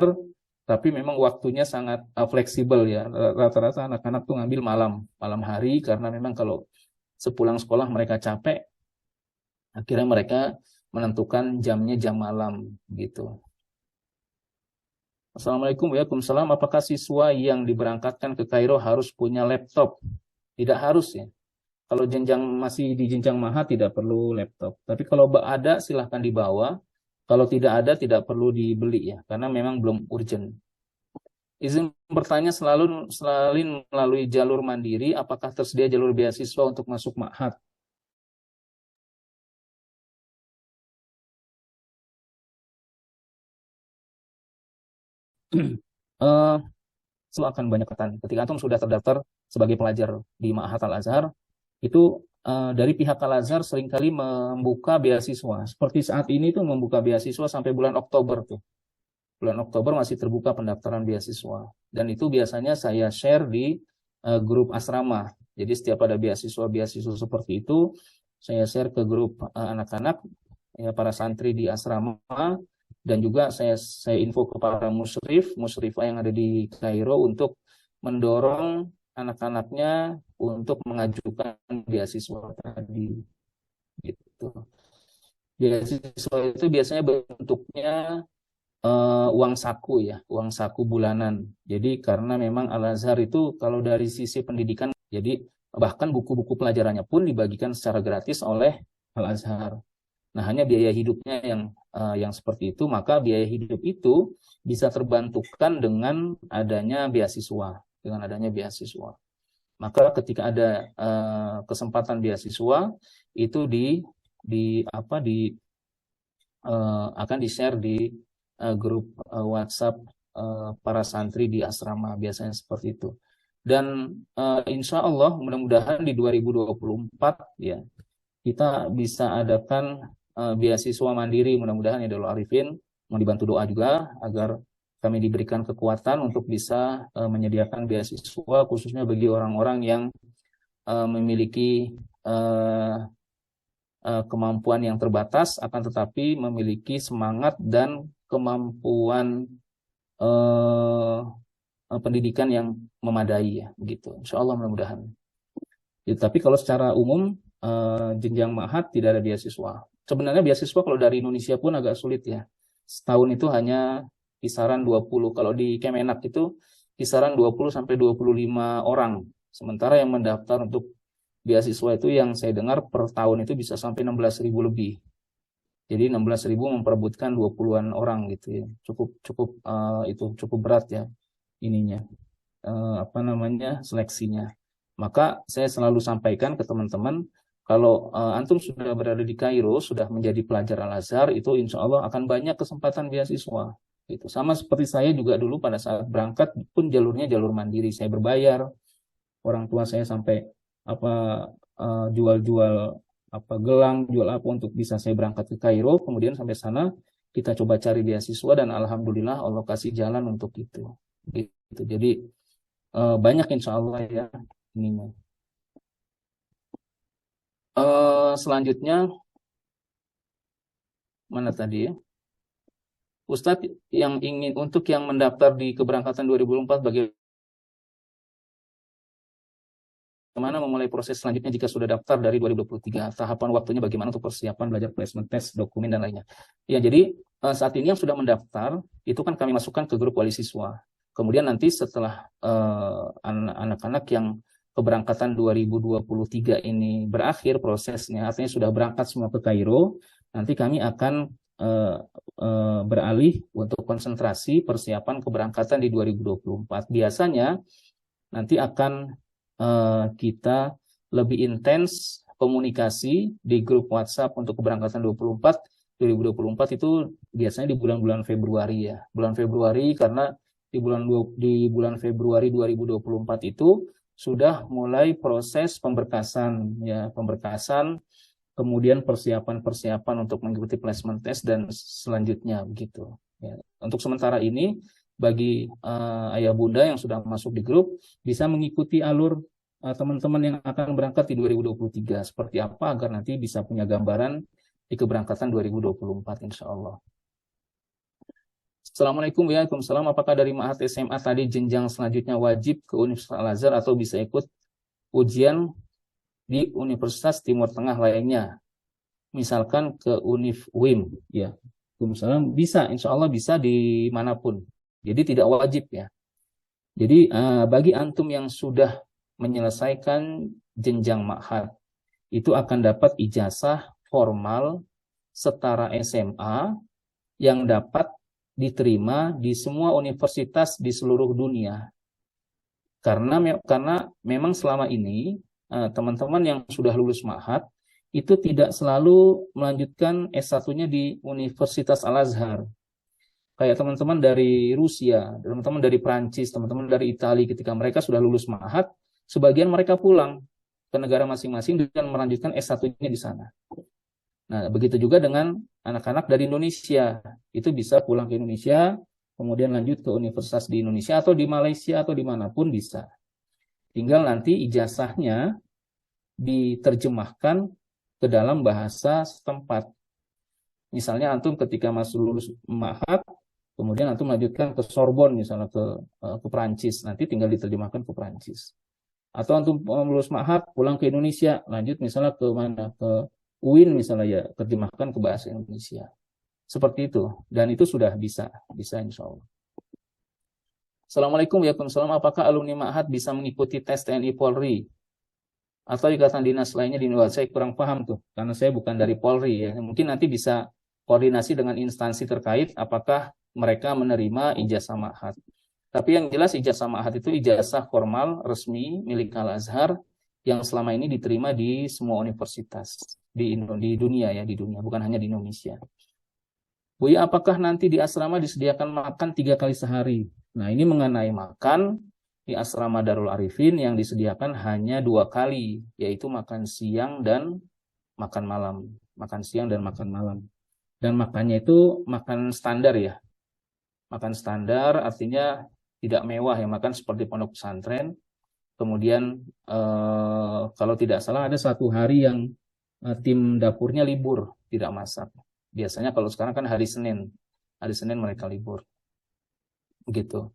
tapi memang waktunya sangat fleksibel ya. Rata-rata anak-anak tuh ngambil malam hari karena memang kalau sepulang sekolah mereka capek, akhirnya mereka menentukan jamnya jam malam gitu. Assalamualaikum, waalaikumsalam. Apakah siswa yang diberangkatkan ke Kairo harus punya laptop? Tidak harus ya. Kalau masih di jenjang Ma'had tidak perlu laptop. Tapi kalau ada silahkan dibawa. Kalau tidak ada tidak perlu dibeli ya, karena memang belum urgent. Izin bertanya, selalu melalui jalur mandiri, apakah tersedia jalur beasiswa untuk masuk Ma'had? Selalu akan banyak tekanan. Ketika antum sudah terdaftar sebagai pelajar di Ma'had Al-Azhar, itu dari pihak Al-Azhar seringkali membuka beasiswa. Seperti saat ini tuh membuka beasiswa sampai bulan Oktober tuh. Bulan Oktober masih terbuka pendaftaran beasiswa. Dan itu biasanya saya share di grup asrama. Jadi setiap ada beasiswa seperti itu, saya share ke grup anak-anak, ya, para santri di asrama, dan juga saya info kepada musyrifah yang ada di Kairo untuk mendorong anak-anaknya untuk mengajukan beasiswa tadi. Gitu. Beasiswa itu biasanya bentuknya uang saku ya, uang saku bulanan. Jadi karena memang Al-Azhar itu kalau dari sisi pendidikan, jadi bahkan buku-buku pelajarannya pun dibagikan secara gratis oleh Al-Azhar. Nah, hanya biaya hidupnya yang seperti itu, maka biaya hidup itu bisa terbantukan dengan adanya beasiswa, Maka ketika ada kesempatan beasiswa itu akan di-share di grup WhatsApp para santri di asrama, biasanya seperti itu. Dan insya Allah mudah-mudahan di 2024 ya kita bisa adakan beasiswa mandiri, mudah-mudahan ya Darul Arifin, mau dibantu doa juga agar kami diberikan kekuatan untuk bisa menyediakan beasiswa khususnya bagi orang-orang yang memiliki kemampuan yang terbatas, akan tetapi memiliki semangat dan kemampuan pendidikan yang memadai ya, gitu. Insya Allah mudah-mudahan. Ya, tapi kalau secara umum jenjang ma'had tidak ada beasiswa. Sebenarnya beasiswa kalau dari Indonesia pun agak sulit ya. Setahun itu hanya kisaran 20. Kalau di Kemenak itu kisaran 20 sampai 25 orang. Sementara yang mendaftar untuk beasiswa itu yang saya dengar per tahun itu bisa sampai 16.000 lebih. Jadi 16.000 memperebutkan 20-an orang gitu ya. Cukup berat ya ininya. Seleksinya. Maka saya selalu sampaikan ke teman-teman, kalau antum sudah berada di Kairo, sudah menjadi pelajar Al-Azhar, itu insya Allah akan banyak kesempatan beasiswa. Gitu. Sama seperti saya juga dulu pada saat berangkat pun jalurnya jalur mandiri, saya berbayar, orang tua saya sampai jual-jual gelang, jual apa untuk bisa saya berangkat ke Kairo, kemudian sampai sana kita coba cari beasiswa dan alhamdulillah Allah kasih jalan untuk itu. Gitu. Jadi banyak insya Allah ya ininya. Selanjutnya mana tadi ya? Ustadz yang ingin untuk yang mendaftar di keberangkatan 2004 bagaimana memulai proses selanjutnya jika sudah daftar dari 2023? Tahapan waktunya bagaimana untuk persiapan belajar placement test, dokumen dan lainnya. Ya, jadi saat ini yang sudah mendaftar itu kan kami masukkan ke grup wali siswa. Kemudian nanti setelah anak-anak yang keberangkatan 2023 ini berakhir prosesnya, artinya sudah berangkat semua ke Kairo, nanti kami akan beralih untuk konsentrasi persiapan keberangkatan di 2024. Biasanya nanti akan kita lebih intens komunikasi di grup WhatsApp untuk keberangkatan 2024 itu biasanya di bulan-bulan Februari ya. Bulan Februari karena di bulan Februari 2024 itu sudah mulai proses pemberkasan ya, kemudian persiapan untuk mengikuti placement test dan selanjutnya begitu ya. Untuk sementara ini bagi ayah bunda yang sudah masuk di grup bisa mengikuti alur teman-teman yang akan berangkat di 2023 seperti apa agar nanti bisa punya gambaran di keberangkatan 2024 insya Allah. Assalamualaikum warahmatullahi wabarakatuh. Apakah dari ma'had SMA tadi jenjang selanjutnya wajib ke Universitas Al-Azhar atau bisa ikut ujian di Universitas Timur Tengah lainnya? Misalkan ke Univ WIM ya. Misalnya bisa, insya Allah bisa dimanapun. Jadi tidak wajib ya. Jadi bagi antum yang sudah menyelesaikan jenjang ma'had itu akan dapat ijazah formal setara SMA yang dapat diterima di semua universitas di seluruh dunia. Karena memang selama ini teman-teman yang sudah lulus ma'had itu tidak selalu melanjutkan S1-nya di Universitas Al-Azhar. Kayak teman-teman dari Rusia, teman-teman dari Prancis, teman-teman dari Italia, ketika mereka sudah lulus ma'had, sebagian mereka pulang ke negara masing-masing dan melanjutkan S1-nya di sana. Nah, begitu juga dengan anak-anak dari Indonesia. Itu bisa pulang ke Indonesia, kemudian lanjut ke universitas di Indonesia atau di Malaysia atau dimanapun bisa. Tinggal nanti ijazahnya diterjemahkan ke dalam bahasa setempat. Misalnya antum ketika masuk lulus ma'had, kemudian antum lanjutkan ke Sorbonne misalnya ke Prancis, nanti tinggal diterjemahkan ke Prancis. Atau antum lulus ma'had pulang ke Indonesia, lanjut misalnya ke mana? Ke UIN misalnya ya, terjemahkan ke bahasa Indonesia. Seperti itu. Dan itu sudah bisa insya Allah. Assalamualaikum warahmatullahi wabarakatuh. Apakah alumni ma'had bisa mengikuti tes TNI Polri? Atau ikatan dinas lainnya di luar? Saya kurang paham tuh, karena saya bukan dari Polri ya. Mungkin nanti bisa koordinasi dengan instansi terkait apakah mereka menerima ijazah ma'had. Tapi yang jelas ijazah ma'had itu ijazah formal resmi milik Al-Azhar yang selama ini diterima di semua universitas. di dunia ya, di dunia, bukan hanya di Indonesia. Buya, apakah nanti di asrama disediakan makan 3 kali sehari? Nah, ini mengenai makan di asrama Darul Arifin yang disediakan hanya 2 kali, yaitu makan siang dan makan malam. Makan siang dan makan malam. Dan makannya itu makan standar ya. Makan standar artinya tidak mewah ya, makan seperti pondok pesantren. Kemudian kalau tidak salah ada 1 hari yang tim dapurnya libur, tidak masak. Biasanya kalau sekarang kan hari Senin mereka libur. Begitu.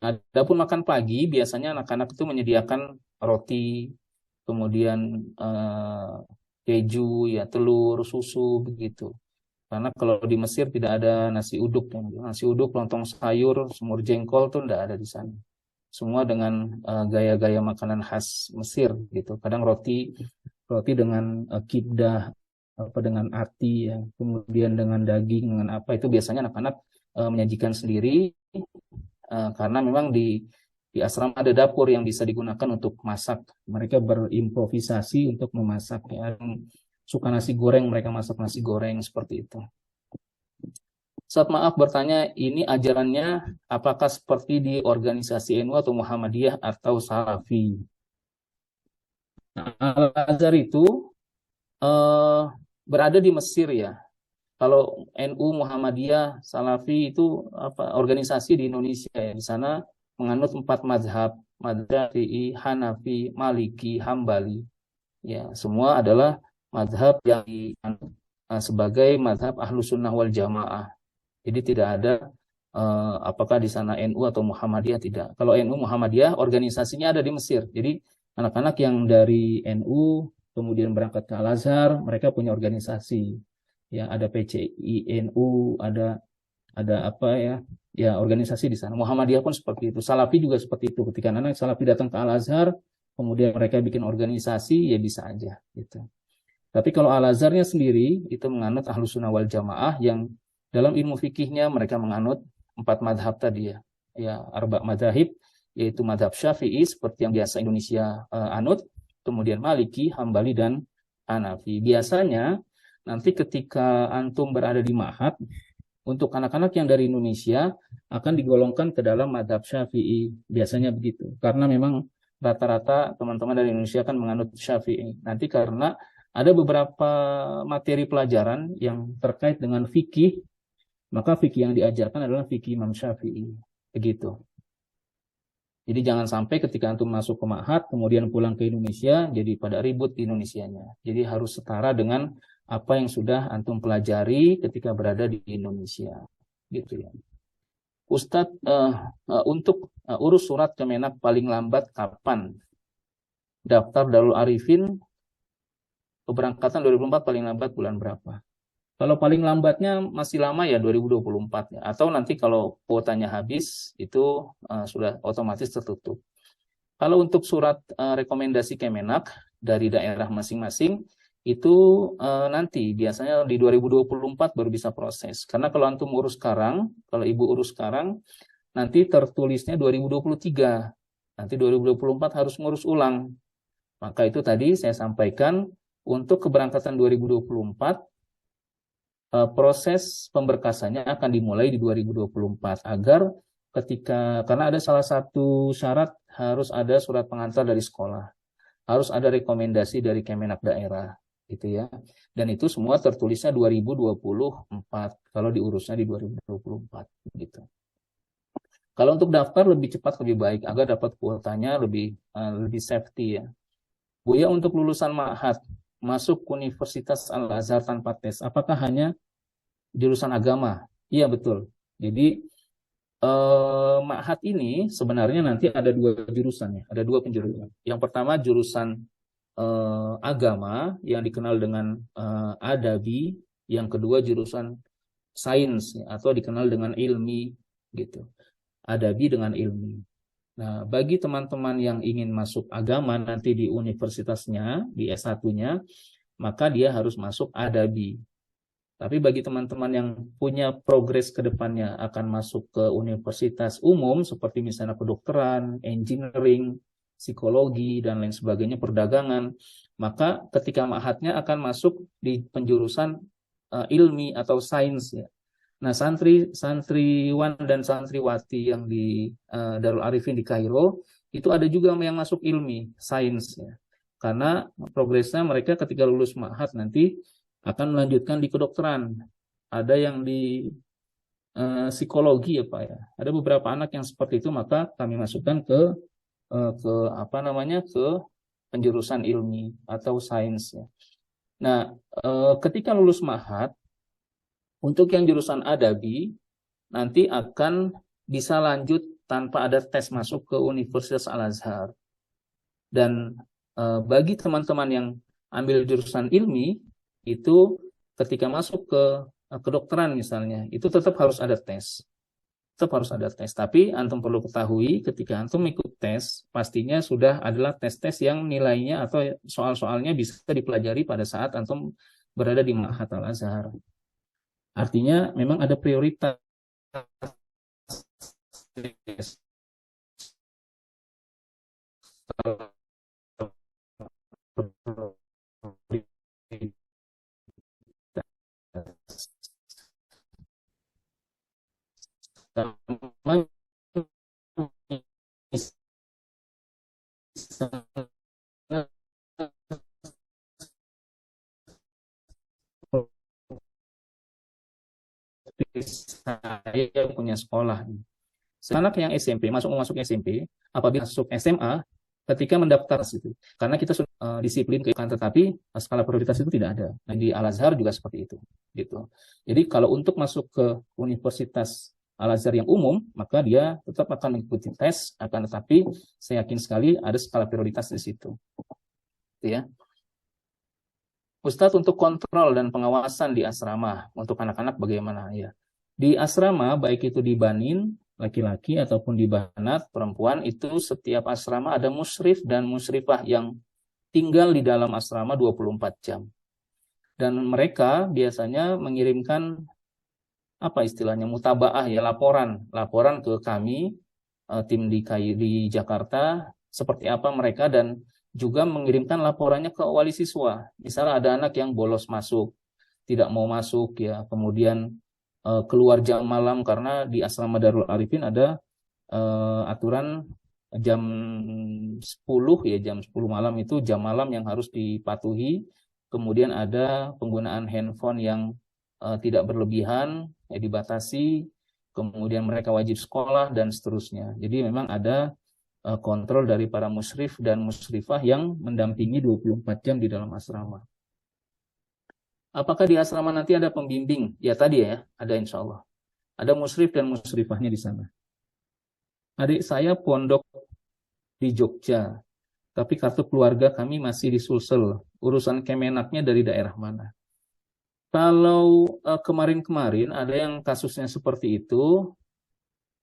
Nah, adapun makan pagi biasanya anak-anak itu menyediakan roti, kemudian keju, ya telur, susu begitu. Karena kalau di Mesir tidak ada nasi uduk, nasi uduk, lontong sayur, semur jengkol tuh tidak ada di sana. Semua dengan gaya-gaya makanan khas Mesir gitu. Kadang roti dengan kibdah, apa dengan ati ya, kemudian dengan daging, dengan apa itu biasanya anak-anak menyajikan sendiri karena memang di asrama ada dapur yang bisa digunakan untuk masak. Mereka berimprovisasi untuk memasak ya. Suka nasi goreng, mereka masak nasi goreng seperti itu. Ustaz, maaf bertanya, ini ajarannya apakah seperti di organisasi NU atau Muhammadiyah atau Salafi? Nah, Al-Azhar itu berada di Mesir ya. Kalau NU, Muhammadiyah, Salafi itu apa organisasi di Indonesia ya. Di sana menganut 4 mazhab, mazhab Syafi'i, Hanafi, Maliki, Hambali. Ya, semua adalah mazhab yang sebagai mazhab Ahlus Sunnah wal Jamaah. Jadi tidak ada apakah di sana NU atau Muhammadiyah, tidak. Kalau NU, Muhammadiyah organisasinya ada di Mesir. Jadi anak-anak yang dari NU kemudian berangkat ke Al-Azhar, mereka punya organisasi. Ya, ada PCI NU, ada apa ya? Ya, organisasi di sana. Muhammadiyah pun seperti itu. Salafi juga seperti itu. Ketika anak Salafi datang ke Al-Azhar, kemudian mereka bikin organisasi, ya bisa aja gitu. Tapi kalau Al-Azharnya sendiri itu menganut Ahlus Sunnah wal Jamaah yang dalam ilmu fikihnya mereka menganut 4 madhab tadi ya. Ya, 4 madhab, yaitu madhab Syafi'i seperti yang biasa Indonesia anut, kemudian Maliki, Hambali, dan Hanafi. Biasanya nanti ketika antum berada di ma'had, untuk anak-anak yang dari Indonesia akan digolongkan ke dalam madhab Syafi'i. Biasanya begitu. Karena memang rata-rata teman-teman dari Indonesia kan menganut Syafi'i. Nanti karena ada beberapa materi pelajaran yang terkait dengan fikih, maka fikih yang diajarkan adalah fikih Imam Syafi'i. Begitu. Jadi jangan sampai ketika antum masuk ke ma'had, kemudian pulang ke Indonesia, jadi pada ribut di Indonesianya. Jadi harus setara dengan apa yang sudah antum pelajari ketika berada di Indonesia. Gitu ya. Ustadz, untuk urus surat Kemenak paling lambat kapan? Daftar Darul Arifin, keberangkatan 2024 paling lambat bulan berapa? Kalau paling lambatnya masih lama ya 2024 ya. Atau nanti kalau kuotanya habis itu sudah otomatis tertutup. Kalau untuk surat rekomendasi Kemenak dari daerah masing-masing itu nanti biasanya di 2024 baru bisa proses. Karena kalau antum urus sekarang, kalau ibu urus sekarang, nanti tertulisnya 2023. Nanti 2024 harus ngurus ulang. Maka itu tadi saya sampaikan untuk keberangkatan 2024 proses pemberkasannya akan dimulai di 2024 agar karena ada salah satu syarat harus ada surat pengantar dari sekolah, harus ada rekomendasi dari Kemenak daerah gitu ya, dan itu semua tertulisnya 2024 kalau diurusnya di 2024 gitu. Kalau untuk daftar lebih cepat lebih baik agar dapat kuotanya lebih safety ya. Buya, untuk lulusan ma'had masuk Universitas Al-Azhar tanpa tes, apakah hanya jurusan agama? Iya betul. Jadi ma'had ini sebenarnya nanti ada 2 jurusan ya, ada 2 penjurusan. Yang pertama jurusan agama yang dikenal dengan adabi, yang kedua jurusan sains ya, atau dikenal dengan ilmi gitu. Adabi dengan ilmi. Nah, bagi teman-teman yang ingin masuk agama nanti di universitasnya, di S1-nya, maka dia harus masuk adabi. Tapi bagi teman-teman yang punya progres ke depannya akan masuk ke universitas umum, seperti misalnya kedokteran, engineering, psikologi, dan lain sebagainya, perdagangan, maka ketika ma'hadnya akan masuk di penjurusan ilmi atau sains ya. Nah, santriwan dan santriwati yang di Darul Arifin di Kairo itu ada juga yang masuk ilmi, sains ya. Karena progresnya mereka ketika lulus ma'had nanti akan melanjutkan di kedokteran. Ada yang di psikologi ya Pak ya. Ada beberapa anak yang seperti itu, maka kami masukkan ke penjurusan ilmi atau sains ya. Nah, ketika lulus ma'had, untuk yang jurusan adabi nanti akan bisa lanjut tanpa ada tes masuk ke Universitas Al-Azhar. Dan bagi teman-teman yang ambil jurusan ilmi, itu ketika masuk ke kedokteran misalnya, itu tetap harus ada tes. Tetap harus ada tes. Tapi antum perlu ketahui ketika antum ikut tes, pastinya sudah adalah tes-tes yang nilainya atau soal-soalnya bisa dipelajari pada saat antum berada di Ma'had Al-Azhar. Artinya memang ada prioritas. Saya punya sekolah. Anak yang SMP masuk SMP, apabila masuk SMA, ketika mendaftar itu, karena kita sudah disiplin kan, tetapi skala prioritas itu tidak ada. Nah, di Al-Azhar juga seperti itu, gitu. Jadi kalau untuk masuk ke Universitas Al-Azhar yang umum, maka dia tetap akan mengikuti tes, akan tetapi saya yakin sekali ada skala prioritas di situ. Gitu ya. Ustadz, untuk kontrol dan pengawasan di asrama untuk anak-anak bagaimana ya? Di asrama baik itu di banin laki-laki ataupun di banat perempuan, itu setiap asrama ada musyrif dan musyrifah yang tinggal di dalam asrama 24 jam. Dan mereka biasanya mengirimkan apa istilahnya mutabaah ya, laporan ke kami tim di Jakarta seperti apa mereka, dan juga mengirimkan laporannya ke wali siswa. Misalnya ada anak yang bolos masuk, tidak mau masuk ya, kemudian keluar jam malam, karena di asrama Darul Arifin ada aturan jam 10 ya, jam 10 malam itu jam malam yang harus dipatuhi. Kemudian ada penggunaan handphone yang tidak berlebihan ya, dibatasi. Kemudian mereka wajib sekolah dan seterusnya. Jadi memang ada kontrol dari para musyrif dan musyrifah yang mendampingi 24 jam di dalam asrama. Apakah di asrama nanti ada pembimbing? Ya tadi ya, ada insya Allah. Ada musyrif dan musyrifahnya di sana. Adik saya pondok di Jogja, tapi kartu keluarga kami masih di Sulsel. Urusan Kemenaknya dari daerah mana? Kalau kemarin-kemarin ada yang kasusnya seperti itu,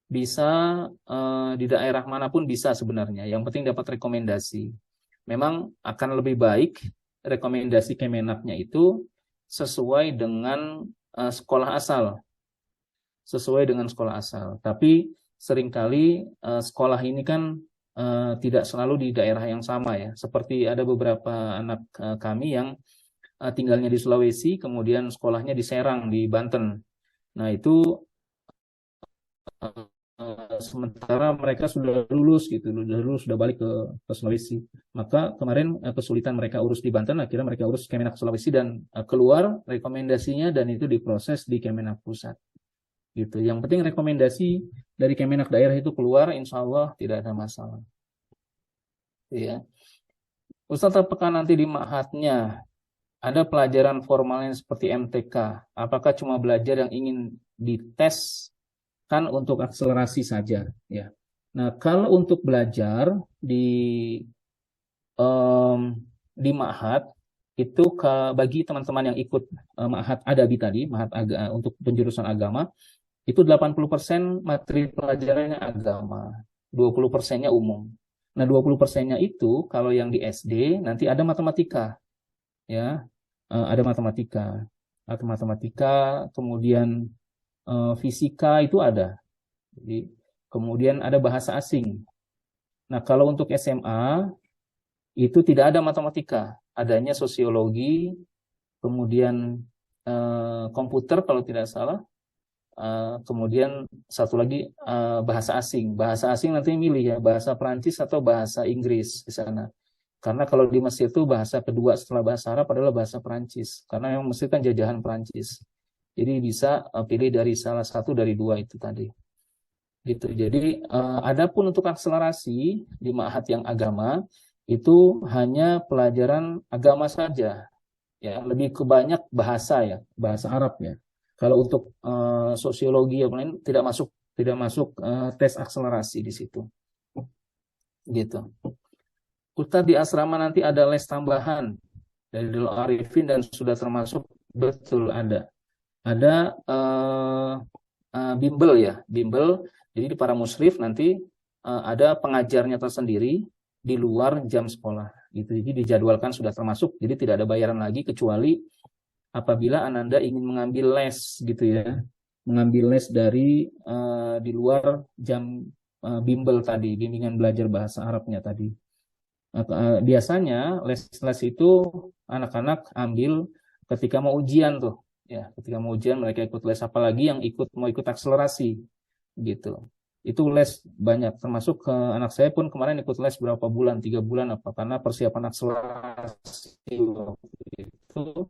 bisa di daerah manapun bisa sebenarnya. Yang penting dapat rekomendasi. Memang akan lebih baik rekomendasi Kemenaknya itu sesuai dengan sekolah asal. Sesuai dengan sekolah asal. Tapi seringkali sekolah ini kan tidak selalu di daerah yang sama ya. Seperti ada beberapa anak kami yang tinggalnya di Sulawesi, kemudian sekolahnya di Serang, di Banten. Nah itu sementara mereka sudah lulus gitu, sudah balik ke Sulawesi. Maka kemarin kesulitan mereka urus di Banten, akhirnya mereka urus Kemenak Sulawesi dan keluar rekomendasinya dan itu diproses di Kemenak Pusat. Gitu. Yang penting rekomendasi dari Kemenak daerah itu keluar, insya Allah tidak ada masalah. Ya. Ustadz, apakah nanti di ma'hadnya ada pelajaran formalnya seperti MTK? Apakah cuma belajar yang ingin dites kan untuk akselerasi saja ya. Nah, kalau untuk belajar di ma'had itu bagi teman-teman yang ikut ma'had adabi tadi, untuk penjurusan agama, itu 80% materi pelajarannya agama, 20%-nya umum. Nah, 20%-nya itu kalau yang di SD nanti ada matematika. Ya. Ada matematika, kemudian fisika itu ada. Jadi, kemudian ada bahasa asing. Nah, kalau untuk SMA itu tidak ada matematika, adanya sosiologi, kemudian komputer kalau tidak salah, kemudian satu lagi bahasa asing. Bahasa asing nanti milih ya, bahasa Perancis atau bahasa Inggris di sana. Karena kalau di Mesir itu bahasa kedua setelah bahasa Arab adalah bahasa Perancis. Karena memang Mesir kan jajahan Perancis. Jadi bisa pilih dari salah satu dari dua itu tadi. Gitu. Jadi adapun untuk akselerasi di ma'had yang agama itu hanya pelajaran agama saja. Ya, lebih ke banyak bahasa ya, bahasa Arab ya. Kalau untuk sosiologi yang lain tidak masuk tes akselerasi di situ. Gitu. Ustadz di asrama nanti ada les tambahan dari Darul Arifin dan sudah termasuk betul ada. Ada bimbel ya, bimbel. Jadi para musyrif nanti ada pengajarnya tersendiri di luar jam sekolah. Gitu. Jadi dijadwalkan sudah termasuk. Jadi tidak ada bayaran lagi kecuali apabila Ananda ingin mengambil les gitu ya, mengambil les dari di luar jam bimbel tadi, bimbingan belajar bahasa Arabnya tadi. Biasanya les-les itu anak-anak ambil ketika mau ujian tuh ya, ketika mau ujian mereka ikut les, apalagi yang mau ikut akselerasi gitu. Itu les banyak, termasuk anak saya pun kemarin ikut les berapa bulan, 3 bulan apa, karena persiapan akselerasi waktu itu.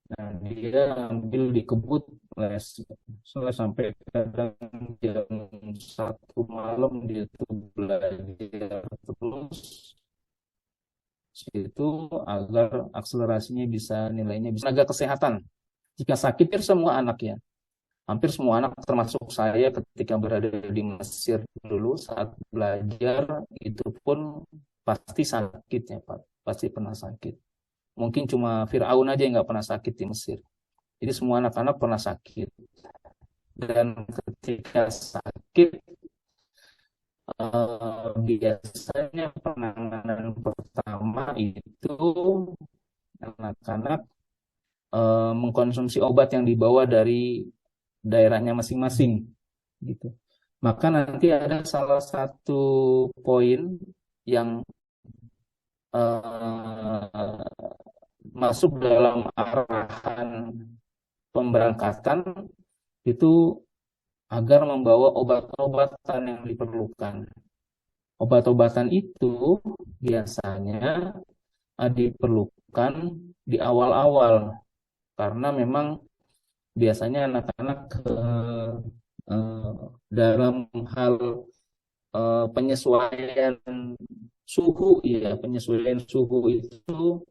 Nah, dia ambil di Kebut les sampai kadang jam 1 malam dia tuh belajar terus itu agar akselerasinya bisa, nilainya bisa. Tenaga kesehatan, jika sakit hampir semua anak termasuk saya ketika berada di Mesir dulu saat belajar itu pun pasti sakit ya Pak, pasti pernah sakit. Mungkin cuma Fir'aun aja yang nggak pernah sakit di Mesir. Jadi semua anak-anak pernah sakit. Dan ketika sakit, biasanya penanganan pertama itu anak-anak mengkonsumsi obat yang dibawa dari daerahnya masing-masing. Gitu. Maka nanti ada salah satu poin yang masuk dalam arahan pemberangkatan itu agar membawa obat-obatan yang diperlukan. Obat-obatan itu biasanya diperlukan di awal-awal karena memang biasanya anak-anak dalam hal penyesuaian suhu itu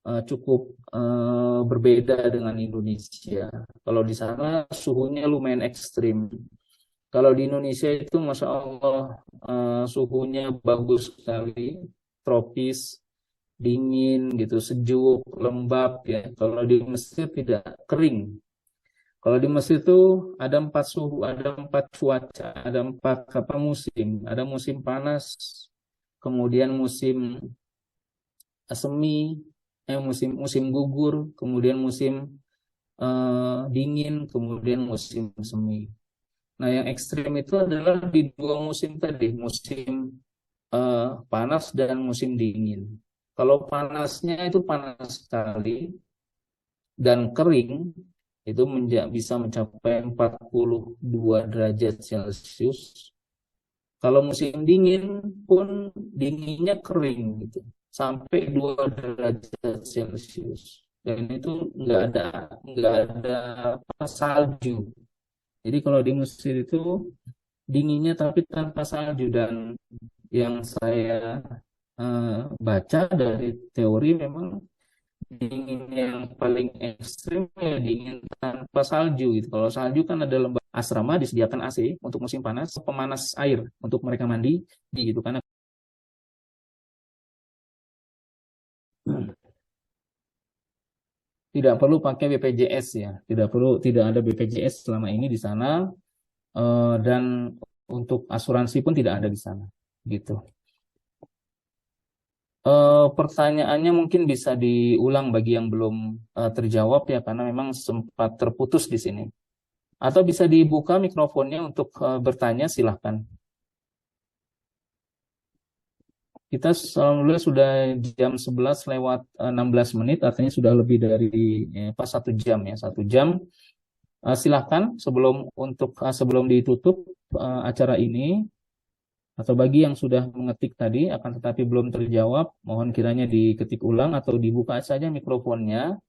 cukup berbeda dengan Indonesia. Kalau di sana suhunya lumayan ekstrim. Kalau di Indonesia itu Masya Allah suhunya bagus sekali, tropis, dingin gitu, sejuk, lembab ya. Kalau di Mesir tidak, kering. Kalau di Mesir itu ada 4 suhu, ada 4 cuaca, ada 4 musim. Ada musim panas, kemudian musim semi, musim gugur, kemudian musim dingin, kemudian musim semi. Nah, yang ekstrim itu adalah di 2 musim tadi, musim panas dan musim dingin. Kalau panasnya itu panas sekali dan kering, itu bisa mencapai 42 derajat Celcius. Kalau musim dingin pun dinginnya kering gitu, sampai 2 derajat Celcius. Dan itu nggak ada salju. Jadi kalau di Mesir itu dinginnya tapi tanpa salju, dan yang saya baca dari teori memang dingin yang paling ekstrim ya dingin tanpa salju gitu. Kalau salju kan ada lembah, asrama disediakan AC untuk musim panas, pemanas air untuk mereka mandi gitu karena tidak perlu pakai BPJS ya, tidak ada BPJS selama ini di sana, dan untuk asuransi pun tidak ada di sana gitu. Pertanyaannya mungkin bisa diulang bagi yang belum terjawab ya, karena memang sempat terputus di sini. Atau bisa dibuka mikrofonnya untuk bertanya, silahkan. Kita alhamdulillah sudah jam 11 lewat 16 menit, artinya sudah lebih dari pas 1 jam ya, 1 jam. Silahkan sebelum ditutup acara ini, atau bagi yang sudah mengetik tadi akan tetapi belum terjawab, mohon kiranya diketik ulang atau dibuka saja mikrofonnya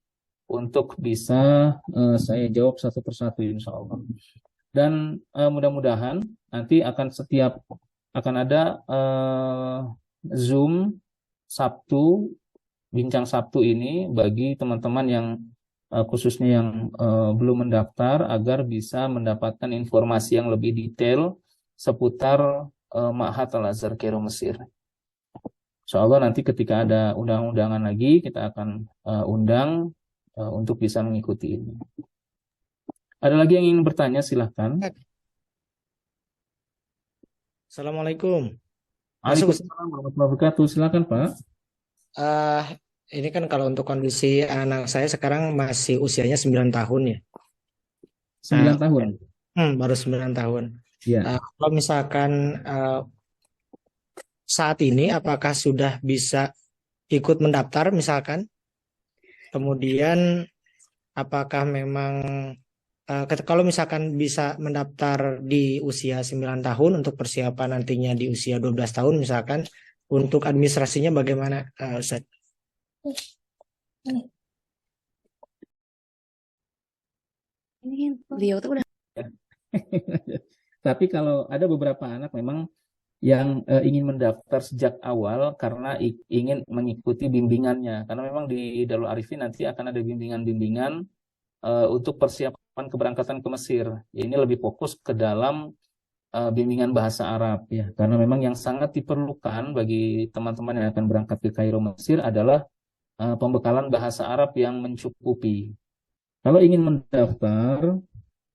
untuk bisa saya jawab satu persatu insya Allah. Dan mudah-mudahan nanti akan ada Zoom Sabtu, bincang Sabtu ini bagi teman-teman yang khususnya yang belum mendaftar agar bisa mendapatkan informasi yang lebih detail seputar Ma'had Al-Azhar Kairo Mesir. Insya Allah nanti ketika ada undang-undangan lagi kita akan undang untuk bisa mengikuti ini. Ada lagi yang ingin bertanya, silahkan. Assalamualaikum. Waalaikumsalam warahmatullahi wabarakatuh. Silakan Pak. Ini kan kalau untuk kondisi anak saya sekarang masih usianya 9 tahun ya. 9 tahun. Baru 9 tahun. Ya. Kalau misalkan saat ini apakah sudah bisa ikut mendaftar misalkan? Kemudian apakah memang kalau misalkan bisa mendaftar di usia 9 tahun untuk persiapan nantinya di usia 12 tahun misalkan, untuk administrasinya bagaimana Ustaz? Beliau tuh udah. Tapi kalau ada beberapa anak memang yang ingin mendaftar sejak awal karena ingin mengikuti bimbingannya, karena memang di Darul Arifin nanti akan ada bimbingan-bimbingan untuk persiapan keberangkatan ke Mesir. Ya, ini lebih fokus ke dalam bimbingan bahasa Arab ya, karena memang yang sangat diperlukan bagi teman-teman yang akan berangkat ke Kairo Mesir adalah pembekalan bahasa Arab yang mencukupi. Kalau ingin mendaftar,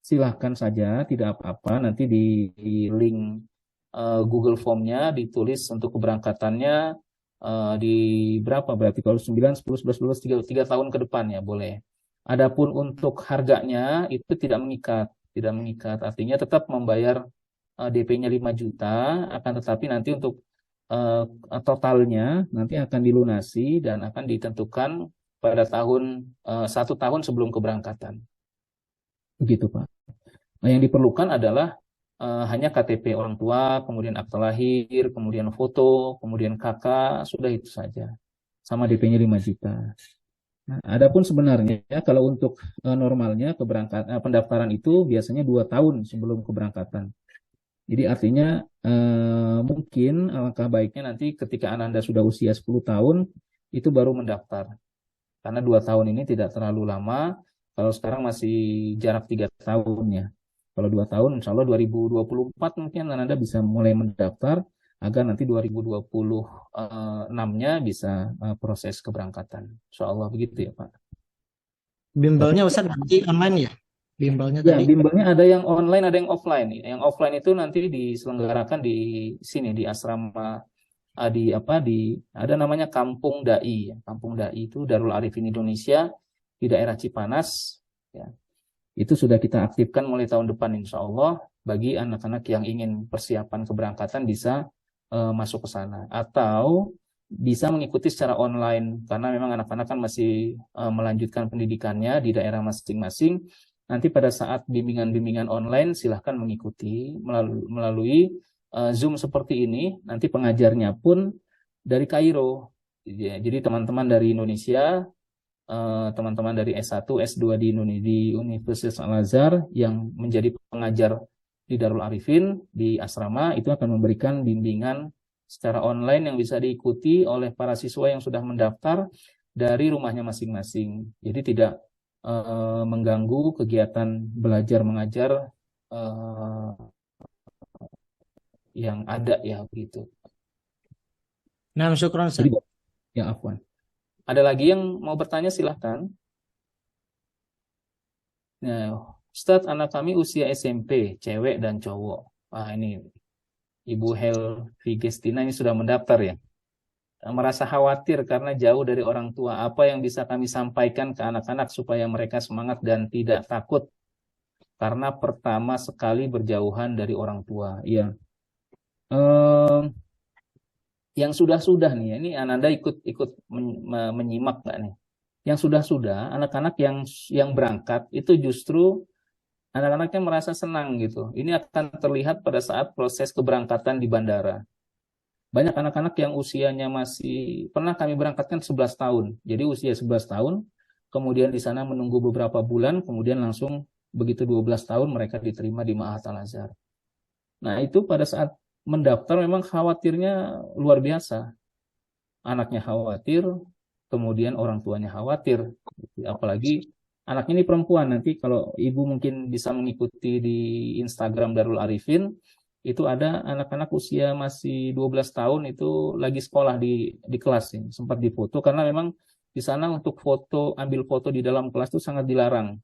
silahkan saja, tidak apa-apa. Nanti di link Google Form-nya ditulis untuk keberangkatannya di berapa berarti kalau 9, 10, 11, 12, 3 tahun ke depan ya boleh. Adapun untuk harganya itu tidak mengikat. Artinya tetap membayar DP-nya 5 juta, akan tetapi nanti untuk totalnya nanti akan dilunasi dan akan ditentukan pada 1 tahun sebelum keberangkatan. Begitu Pak. Nah, yang diperlukan adalah hanya KTP orang tua, kemudian akta lahir, kemudian foto, kemudian kakak, sudah itu saja. Sama DP-nya 5 juta. Nah, adapun sebenarnya kalau untuk normalnya pendaftaran itu biasanya 2 tahun sebelum keberangkatan. Jadi artinya mungkin alangkah baiknya nanti ketika Anda sudah usia 10 tahun itu baru mendaftar. Karena 2 tahun ini tidak terlalu lama. Kalau sekarang masih jarak 3 tahun ya. Kalau 2 tahun, insya Allah 2024 mungkin Anda bisa mulai mendaftar agar nanti 2026-nya bisa proses keberangkatan. Insya Allah begitu ya Pak. Bimbelnya Ustaz nanti online ya? Bimbelnya Ya, tadi? bimbelnya ada yang online, ada yang offline. Yang offline itu nanti diselenggarakan di sini di asrama ada namanya Kampung Dai. Kampung Dai itu Darul Arifin Indonesia di daerah Cipanas. Ya. Itu sudah kita aktifkan mulai tahun depan insya Allah. Bagi anak-anak yang ingin persiapan keberangkatan bisa masuk ke sana. Atau bisa mengikuti secara online. Karena memang anak-anak kan masih melanjutkan pendidikannya di daerah masing-masing. Nanti pada saat bimbingan-bimbingan online silahkan mengikuti melalui Zoom seperti ini. Nanti pengajarnya pun dari Kairo. Jadi teman-teman dari Indonesia, teman-teman dari S1, S2 di Universitas Al-Azhar yang menjadi pengajar di Darul Arifin di asrama itu akan memberikan bimbingan secara online yang bisa diikuti oleh para siswa yang sudah mendaftar dari rumahnya masing-masing. Jadi tidak mengganggu kegiatan belajar mengajar yang ada ya begitu. Nah, syukron Ustaz. Jadi, ya afwan. Ada lagi yang mau bertanya silahkan. Nah, Ustadz, anak kami usia SMP, cewek dan cowok. Ini Ibu Helvi Gestina ini sudah mendaftar ya. Merasa khawatir karena jauh dari orang tua. Apa yang bisa kami sampaikan ke anak-anak supaya mereka semangat dan tidak takut? Karena pertama sekali berjauhan dari orang tua. Iya. Yang sudah-sudah nih, ini Ananda ikut menyimak nggak nih? Yang sudah-sudah, anak-anak yang berangkat itu justru anak-anaknya merasa senang gitu. Ini akan terlihat pada saat proses keberangkatan di bandara. Banyak anak-anak yang usianya masih, pernah kami berangkatkan 11 tahun. Jadi usia 11 tahun, kemudian di sana menunggu beberapa bulan, kemudian langsung begitu 12 tahun mereka diterima di Ma'had Al-Azhar. Nah itu pada saat mendaftar memang khawatirnya luar biasa. Anaknya khawatir, kemudian orang tuanya khawatir. Apalagi anaknya ini perempuan. Nanti kalau ibu mungkin bisa mengikuti di Instagram Darul Arifin, itu ada anak-anak usia masih 12 tahun itu lagi sekolah di kelas ini. Sempat difoto karena memang di sana untuk ambil foto di dalam kelas itu sangat dilarang.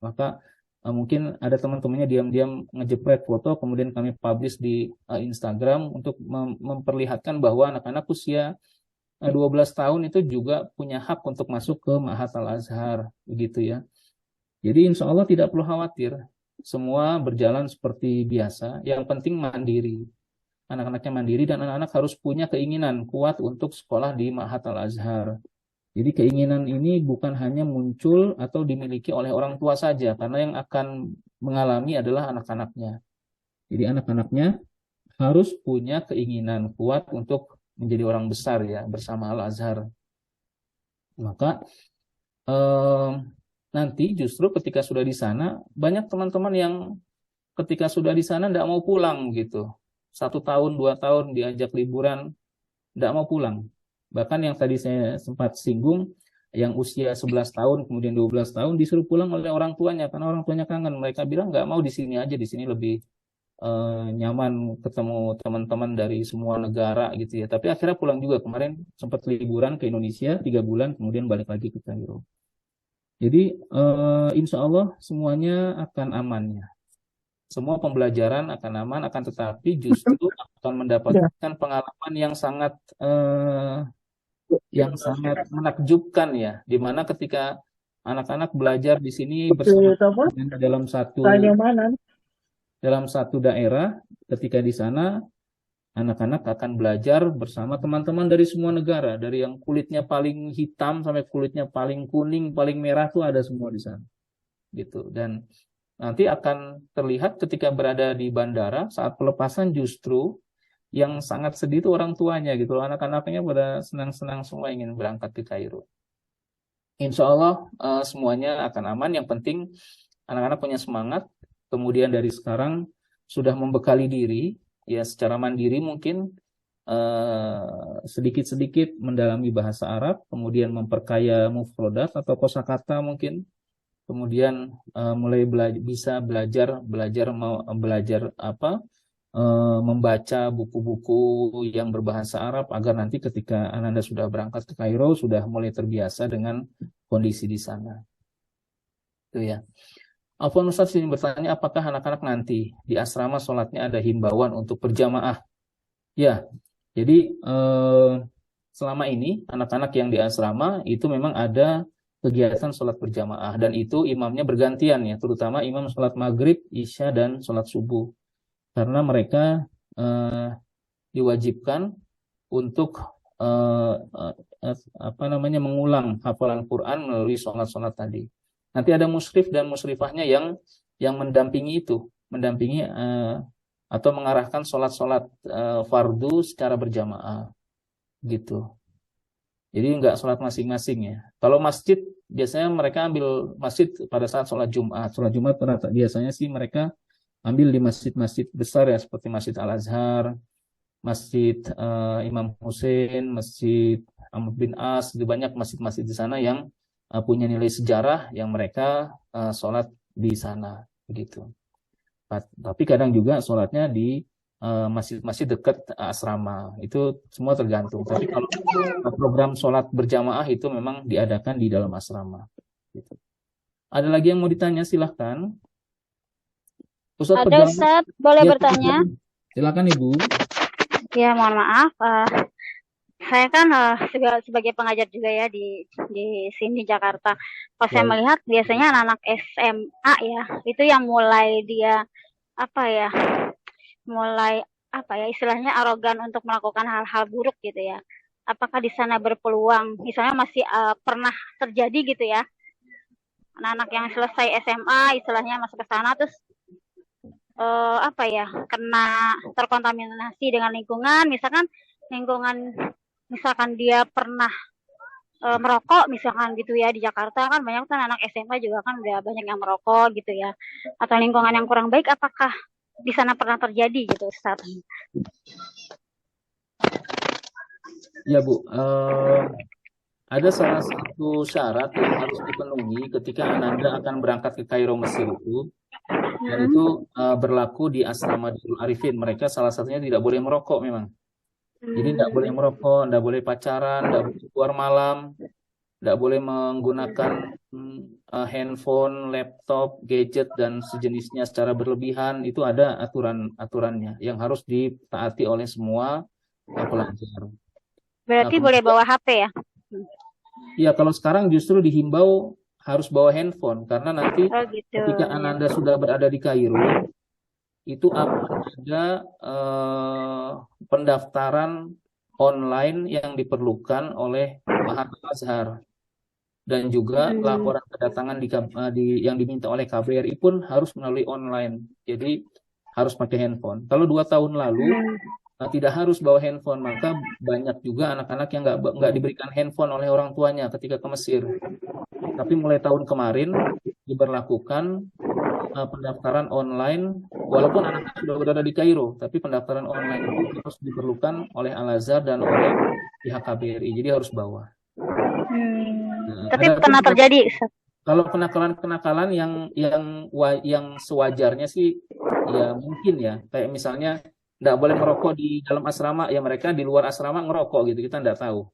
Maka mungkin ada teman-temannya diam-diam ngejepret foto, kemudian kami publish di Instagram untuk memperlihatkan bahwa anak-anak usia 12 tahun itu juga punya hak untuk masuk ke Ma'had Al-Azhar, begitu ya. Jadi insya Allah tidak perlu khawatir, semua berjalan seperti biasa. Yang penting mandiri, anak-anaknya mandiri dan anak-anak harus punya keinginan kuat untuk sekolah di Ma'had Al-Azhar. Jadi keinginan ini bukan hanya muncul atau dimiliki oleh orang tua saja, karena yang akan mengalami adalah anak-anaknya. Jadi anak-anaknya harus punya keinginan kuat untuk menjadi orang besar ya bersama Al-Azhar. Maka nanti justru ketika sudah di sana banyak teman-teman yang ketika sudah di sana tidak mau pulang gitu. 1 tahun 2 tahun diajak liburan tidak mau pulang. Bahkan yang tadi saya sempat singgung yang usia 11 tahun kemudian 12 tahun disuruh pulang oleh orang tuanya karena orang tuanya kangen. Mereka bilang nggak mau di sini aja, di sini lebih nyaman ketemu teman-teman dari semua negara gitu ya. Tapi akhirnya pulang juga. Kemarin sempat liburan ke Indonesia 3 bulan, kemudian balik lagi ke Kairo. Jadi insya Allah semuanya akan aman ya. Semua pembelajaran akan aman, akan tetapi justru akan mendapatkan pengalaman yang sangat menakjubkan ya. Dimana ketika anak-anak belajar di sini bersama dalam satu daerah, ketika di sana anak-anak akan belajar bersama teman-teman dari semua negara, dari yang kulitnya paling hitam sampai kulitnya paling kuning, paling merah tuh ada semua di sana. Gitu. Dan nanti akan terlihat ketika berada di bandara saat pelepasan justru yang sangat sedih itu orang tuanya gitu. Anak-anaknya pada senang-senang semua ingin berangkat ke Kairo. Insya Allah semuanya akan aman. Yang penting anak-anak punya semangat. Kemudian dari sekarang sudah membekali diri, ya secara mandiri mungkin sedikit-sedikit mendalami bahasa Arab, kemudian memperkaya mufrodat atau kosakata mungkin, kemudian mulai bisa belajar membaca buku-buku yang berbahasa Arab agar nanti ketika Ananda sudah berangkat ke Kairo sudah mulai terbiasa dengan kondisi di sana. Itu ya. Afwan Ustaz ingin bertanya, apakah anak-anak nanti di asrama sholatnya ada himbauan untuk berjamaah? Ya, jadi selama ini anak-anak yang di asrama itu memang ada kegiatan sholat berjamaah dan itu imamnya bergantian ya, terutama imam sholat maghrib, isya dan sholat subuh, karena mereka diwajibkan untuk mengulang hafalan Quran melalui sholat-sholat tadi. Nanti ada musyrif dan musyrifahnya yang mendampingi atau mengarahkan sholat-sholat fardu secara berjamaah gitu. Jadi nggak sholat masing-masing ya. Kalau masjid biasanya mereka ambil masjid pada saat sholat Jumat. Sholat Jumat biasanya sih mereka ambil di masjid-masjid besar ya seperti Masjid Al-Azhar, Masjid Imam Hussein, Masjid Amr bin As, banyak masjid-masjid di sana yang punya nilai sejarah yang mereka sholat di sana begitu. Tapi kadang juga sholatnya di masjid-masjid dekat asrama, itu semua tergantung. Tapi kalau program sholat berjamaah itu memang diadakan di dalam asrama. Gitu. Ada lagi yang mau ditanya? Silahkan. Ada Ustaz, boleh bertanya? Silakan Ibu. Ya mohon maaf. Saya kan juga sebagai pengajar juga ya di sini Jakarta. Pas saya melihat biasanya anak-anak SMA ya, itu yang mulai dia mulai apa ya istilahnya arogan untuk melakukan hal-hal buruk gitu ya. Apakah di sana berpeluang, misalnya masih pernah terjadi gitu ya, anak-anak yang selesai SMA istilahnya masuk ke sana terus apa ya kena terkontaminasi dengan lingkungan, misalkan dia pernah merokok misalkan gitu ya, di Jakarta kan banyak kan anak SMA juga kan udah banyak yang merokok gitu ya, atau lingkungan yang kurang baik, apakah di sana pernah terjadi gitu Ustaz? Ya Bu, ada salah satu syarat yang harus dipenuhi ketika Ananda akan berangkat ke Kairo Mesir itu, dan itu berlaku di asrama Darul Arifin. Mereka salah satunya tidak boleh merokok memang. Jadi tidak boleh merokok, tidak boleh pacaran, tidak boleh keluar malam, tidak boleh menggunakan handphone, laptop, gadget dan sejenisnya secara berlebihan. Itu ada aturannya yang harus ditaati oleh semua pelajar. Berarti boleh bawa HP ya? Iya, kalau sekarang justru dihimbau harus bawa handphone karena nanti gitu, ketika Ananda sudah berada di Kairo, itu akan ada pendaftaran online yang diperlukan oleh Mahat Azhar, dan juga laporan kedatangan yang diminta oleh KBRI pun harus melalui online. Jadi harus pakai handphone. Kalau 2 tahun lalu tidak harus bawa handphone, maka banyak juga anak-anak yang nggak diberikan handphone oleh orang tuanya ketika ke Mesir. Tapi mulai tahun kemarin diberlakukan pendaftaran online, walaupun anak sudah berada di Kairo, tapi pendaftaran online itu harus diperlukan oleh Al-Azhar dan oleh pihak KBRI, jadi harus bawa. Tapi pernah terjadi? Kalau kenakalan-kenakalan yang sewajarnya sih, ya mungkin ya, kayak misalnya nggak boleh merokok di dalam asrama, ya mereka di luar asrama ngerokok gitu, kita nggak tahu.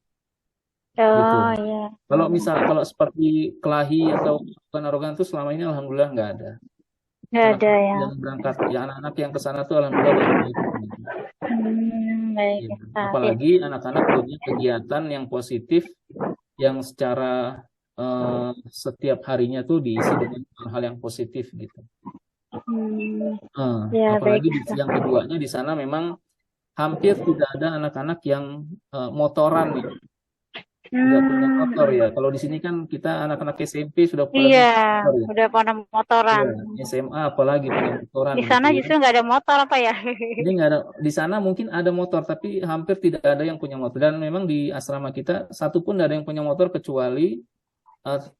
Gitu. Iya. Kalau seperti kelahi atau arogan itu selama ini alhamdulillah nggak ada. Nggak ada ya. Yang berangkat, ya anak-anak yang ke sana tuh alhamdulillah baik-baik. Baik. Ya. Apalagi anak-anak punya kegiatan yang positif, yang secara setiap harinya tuh diisi dengan hal-hal yang positif gitu. Ya, apalagi baik. yang keduanya di sana memang hampir tidak ada anak-anak yang motoran ya. Tidak punya motor ya. Kalau di sini kan kita anak-anak SMP sudah pada Iya, motor ya. udah pada motoran. Ya, SMA apalagi punya motoran. Di sana gitu, justru nggak ada motor apa ya? Jadi nggak ada. Di sana mungkin ada motor, tapi hampir tidak ada yang punya motor. Dan memang di asrama kita satu pun tidak ada yang punya motor kecuali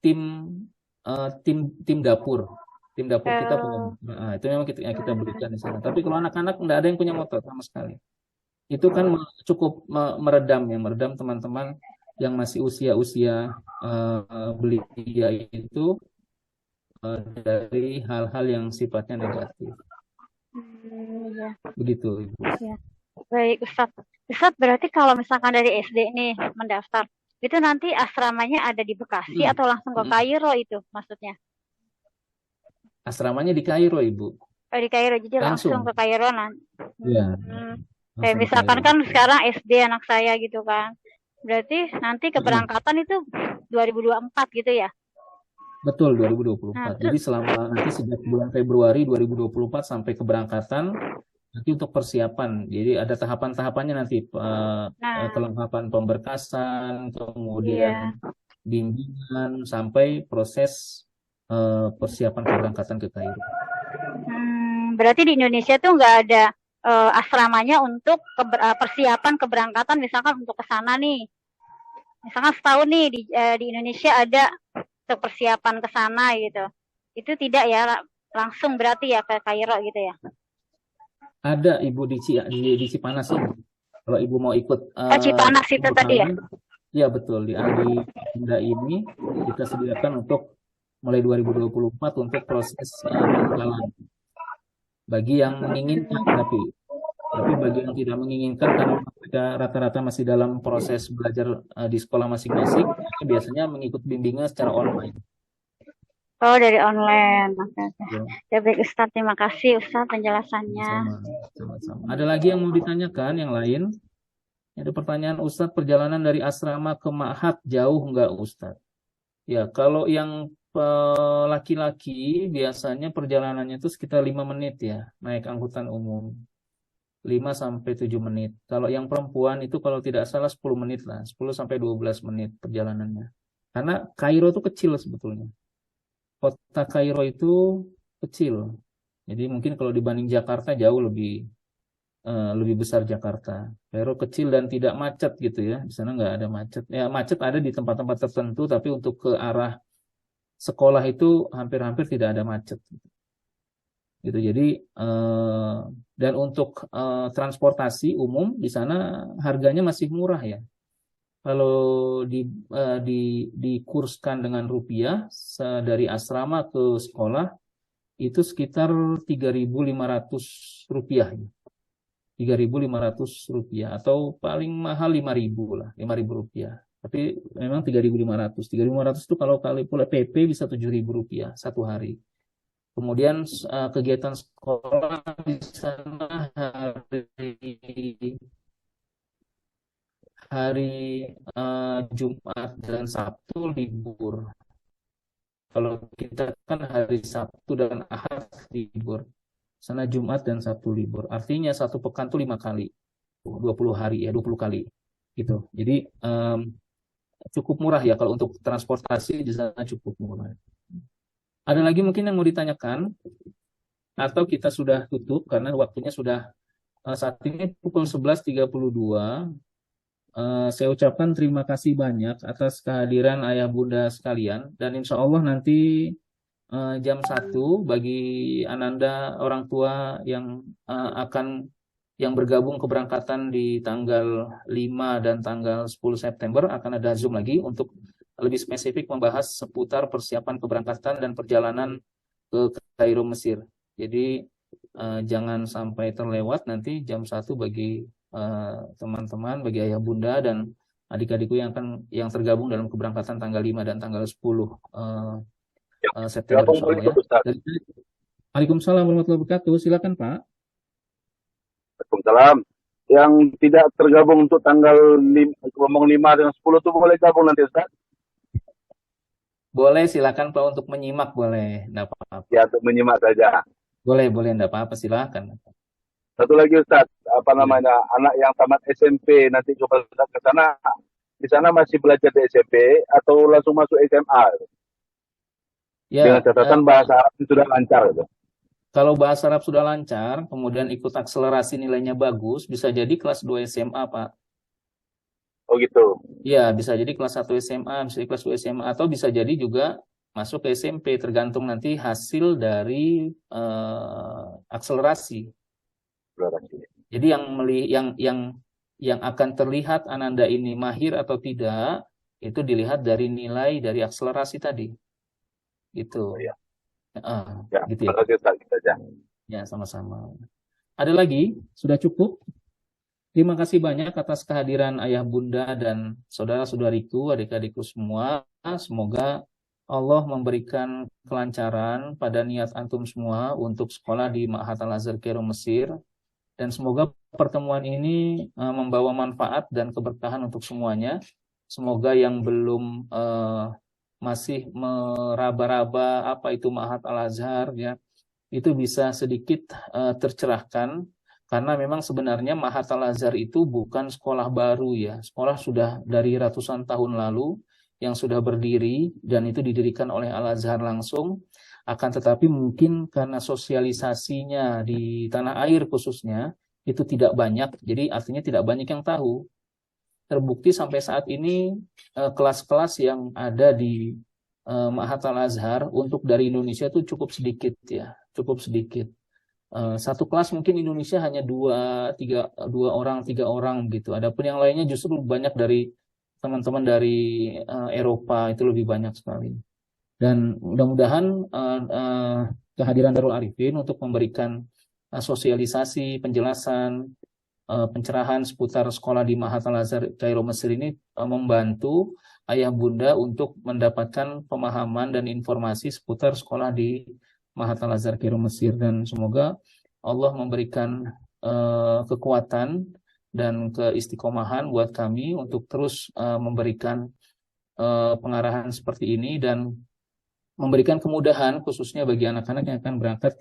tim dapur. Tim dapur kita punya motor. Nah, itu memang kita berikan di sana. Tapi kalau anak-anak nggak ada yang punya motor sama sekali. Itu kan cukup meredam teman-teman yang masih usia belia itu dari hal-hal yang sifatnya negatif. Begitu, Ibu. Ya. Baik, Ustadz, berarti kalau misalkan dari SD nih mendaftar, itu nanti asramanya ada di Bekasi atau langsung ke Kairo itu maksudnya? Asramanya di Kairo, Ibu. Di Kairo, jadi langsung ke Kairo nanti. Iya. Kayak misalkan kan sekarang SD anak saya gitu kan. Berarti nanti keberangkatan itu 2024 gitu ya? Betul, 2024. Jadi nanti sejak bulan Februari 2024 sampai keberangkatan, nanti untuk persiapan. Jadi ada tahapan-tahapannya nanti, kelengkapan pemberkasan, kemudian bimbingan, sampai proses persiapan keberangkatan ke Kairo. Berarti di Indonesia tuh nggak ada asramanya untuk persiapan keberangkatan, misalkan untuk ke sana nih. Misalkan setahun nih di Indonesia ada untuk persiapan ke sana gitu. Itu tidak ya, langsung berarti ya ke Kairo gitu ya? Ada, Ibu, di Cipanas ini. Kalau Ibu mau ikut Cipanas itu tadi ya? Iya, betul. Di Anda ini kita sediakan untuk mulai 2024 untuk proses pendaftaran. Bagi yang menginginkan, tapi bagi yang tidak menginginkan, karena mereka rata-rata masih dalam proses belajar di sekolah masing-masing, biasanya mengikuti bimbingan secara online. Oh, dari online. Ya, baik Ustadz, terima kasih Ustadz penjelasannya. Sama-sama. Ada lagi yang mau ditanyakan yang lain? Ada pertanyaan, Ustadz, perjalanan dari asrama ke Ma'had jauh nggak Ustadz? Ya, kalau yang laki-laki biasanya perjalanannya itu sekitar 5 menit ya, naik angkutan umum. 5 sampai 7 menit. Kalau yang perempuan itu kalau tidak salah 10 menit lah, 10 sampai 12 menit perjalanannya. Karena Kairo itu kecil sebetulnya. Kota Kairo itu kecil. Jadi mungkin kalau dibanding Jakarta jauh lebih besar Jakarta. Kairo kecil dan tidak macet gitu ya. Di sana nggak ada macet. Ya macet ada di tempat-tempat tertentu, tapi untuk ke arah sekolah itu hampir-hampir tidak ada macet. Gitu. Jadi dan untuk transportasi umum di sana harganya masih murah ya. Kalau dikurskan dengan rupiah dari asrama ke sekolah itu sekitar 3.500 rupiah ya. 3.500 rupiah atau paling mahal 5.000 lah, 5.000 rupiah. Tapi memang 3.500. 3.500 itu kalau kali pula PP bisa 7.000 rupiah satu hari. Kemudian kegiatan sekolah di sana hari Jumat dan Sabtu libur. Kalau kita kan hari Sabtu dan Ahad libur. Sana Jumat dan Sabtu libur. Artinya satu pekan tuh 5 kali. 20 hari ya, 20 kali. Gitu. Jadi cukup murah ya kalau untuk transportasi di sana cukup murah. Ada lagi mungkin yang mau ditanyakan? Atau kita sudah tutup karena waktunya sudah saat ini pukul 11.32. Saya ucapkan terima kasih banyak atas kehadiran ayah bunda sekalian. Dan insya Allah nanti jam 1 bagi Ananda orang tua yang yang bergabung keberangkatan di tanggal 5 dan tanggal 10 September akan ada Zoom lagi untuk lebih spesifik membahas seputar persiapan keberangkatan dan perjalanan ke Kairo Mesir. Jadi jangan sampai terlewat nanti jam 1 bagi teman-teman, bagi ayah bunda dan adik-adikku yang tergabung dalam keberangkatan tanggal 5 dan tanggal 10 September insya Allah ya. Waalaikumsalam warahmatullahi wabarakatuh. Silakan Pak. Waalaikumsalam. Yang tidak tergabung untuk tanggal 5 dan 10 itu boleh gabung nanti Ustaz? Boleh, silakan Pak untuk menyimak boleh, enggak apa-apa. Ya, untuk menyimak saja. Boleh, enggak apa-apa, silakan. Satu lagi Ustaz, anak yang tamat SMP nanti coba ke sana, di sana masih belajar di SMP atau langsung masuk SMA? Ya, dengan catatan bahasa Arab sudah lancar gitu. Kalau bahasa Arab sudah lancar, kemudian ikut akselerasi nilainya bagus, bisa jadi kelas 2 SMA, Pak. Oh gitu. Ya, bisa jadi kelas 1 SMA, bisa jadi kelas 2 SMA, atau bisa jadi juga masuk ke SMP, tergantung nanti hasil dari akselerasi. Jadi yang akan terlihat Ananda ini mahir atau tidak, itu dilihat dari nilai dari akselerasi tadi. Gitu. Ya, gitu ya. Ya, sama-sama. Ada lagi? Sudah cukup? Terima kasih banyak atas kehadiran ayah bunda dan saudara-saudariku, adik-adikku semua. Semoga Allah memberikan kelancaran pada niat antum semua untuk sekolah di Ma'had Al-Azhar Kairo Mesir. Dan semoga pertemuan ini membawa manfaat dan keberkahan untuk semuanya. Semoga yang belum masih meraba-raba apa itu Ma'had Al-Azhar ya, itu bisa sedikit tercerahkan. Karena memang sebenarnya Ma'had Al-Azhar itu bukan sekolah baru ya. Sekolah sudah dari ratusan tahun lalu yang sudah berdiri dan itu didirikan oleh Al-Azhar langsung. Akan tetapi mungkin karena sosialisasinya di tanah air khususnya itu tidak banyak. Jadi artinya tidak banyak yang tahu. Terbukti sampai saat ini kelas-kelas yang ada di Ma'had Al-Azhar untuk dari Indonesia itu cukup sedikit ya. Cukup sedikit. Satu kelas mungkin Indonesia hanya 2, 3 orang gitu. Adapun yang lainnya justru banyak dari teman-teman dari Eropa, itu lebih banyak sekali. Dan mudah-mudahan kehadiran Darul Arifin untuk memberikan sosialisasi, penjelasan, pencerahan seputar sekolah di Ma'had Al-Azhar Kairo Mesir ini membantu ayah bunda untuk mendapatkan pemahaman dan informasi seputar sekolah di Ma'had Al-Azhar Kairo Mesir, dan semoga Allah memberikan kekuatan dan keistiqomahan buat kami untuk terus memberikan pengarahan seperti ini dan memberikan kemudahan khususnya bagi anak-anak yang akan berangkat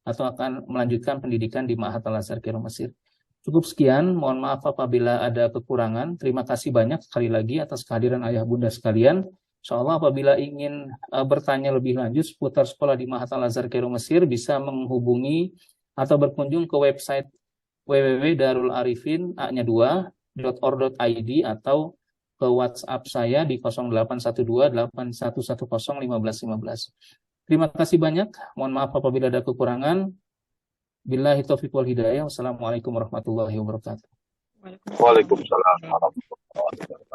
atau akan melanjutkan pendidikan di Ma'had Al-Azhar Kairo Mesir. Cukup sekian, mohon maaf apabila ada kekurangan. Terima kasih banyak sekali lagi atas kehadiran ayah bunda sekalian. Insyaallah apabila ingin bertanya lebih lanjut seputar sekolah di Ma'had Al-Azhar Kairo Mesir, bisa menghubungi atau berkunjung ke website www.darularifin.org.id atau ke WhatsApp saya di 0812-8110-1515. Terima kasih banyak. Mohon maaf apabila ada kekurangan. Billahi taufiq wal hidayah. Wassalamualaikum warahmatullahi wabarakatuh. Waalaikumsalam warahmatullahi wabarakatuh.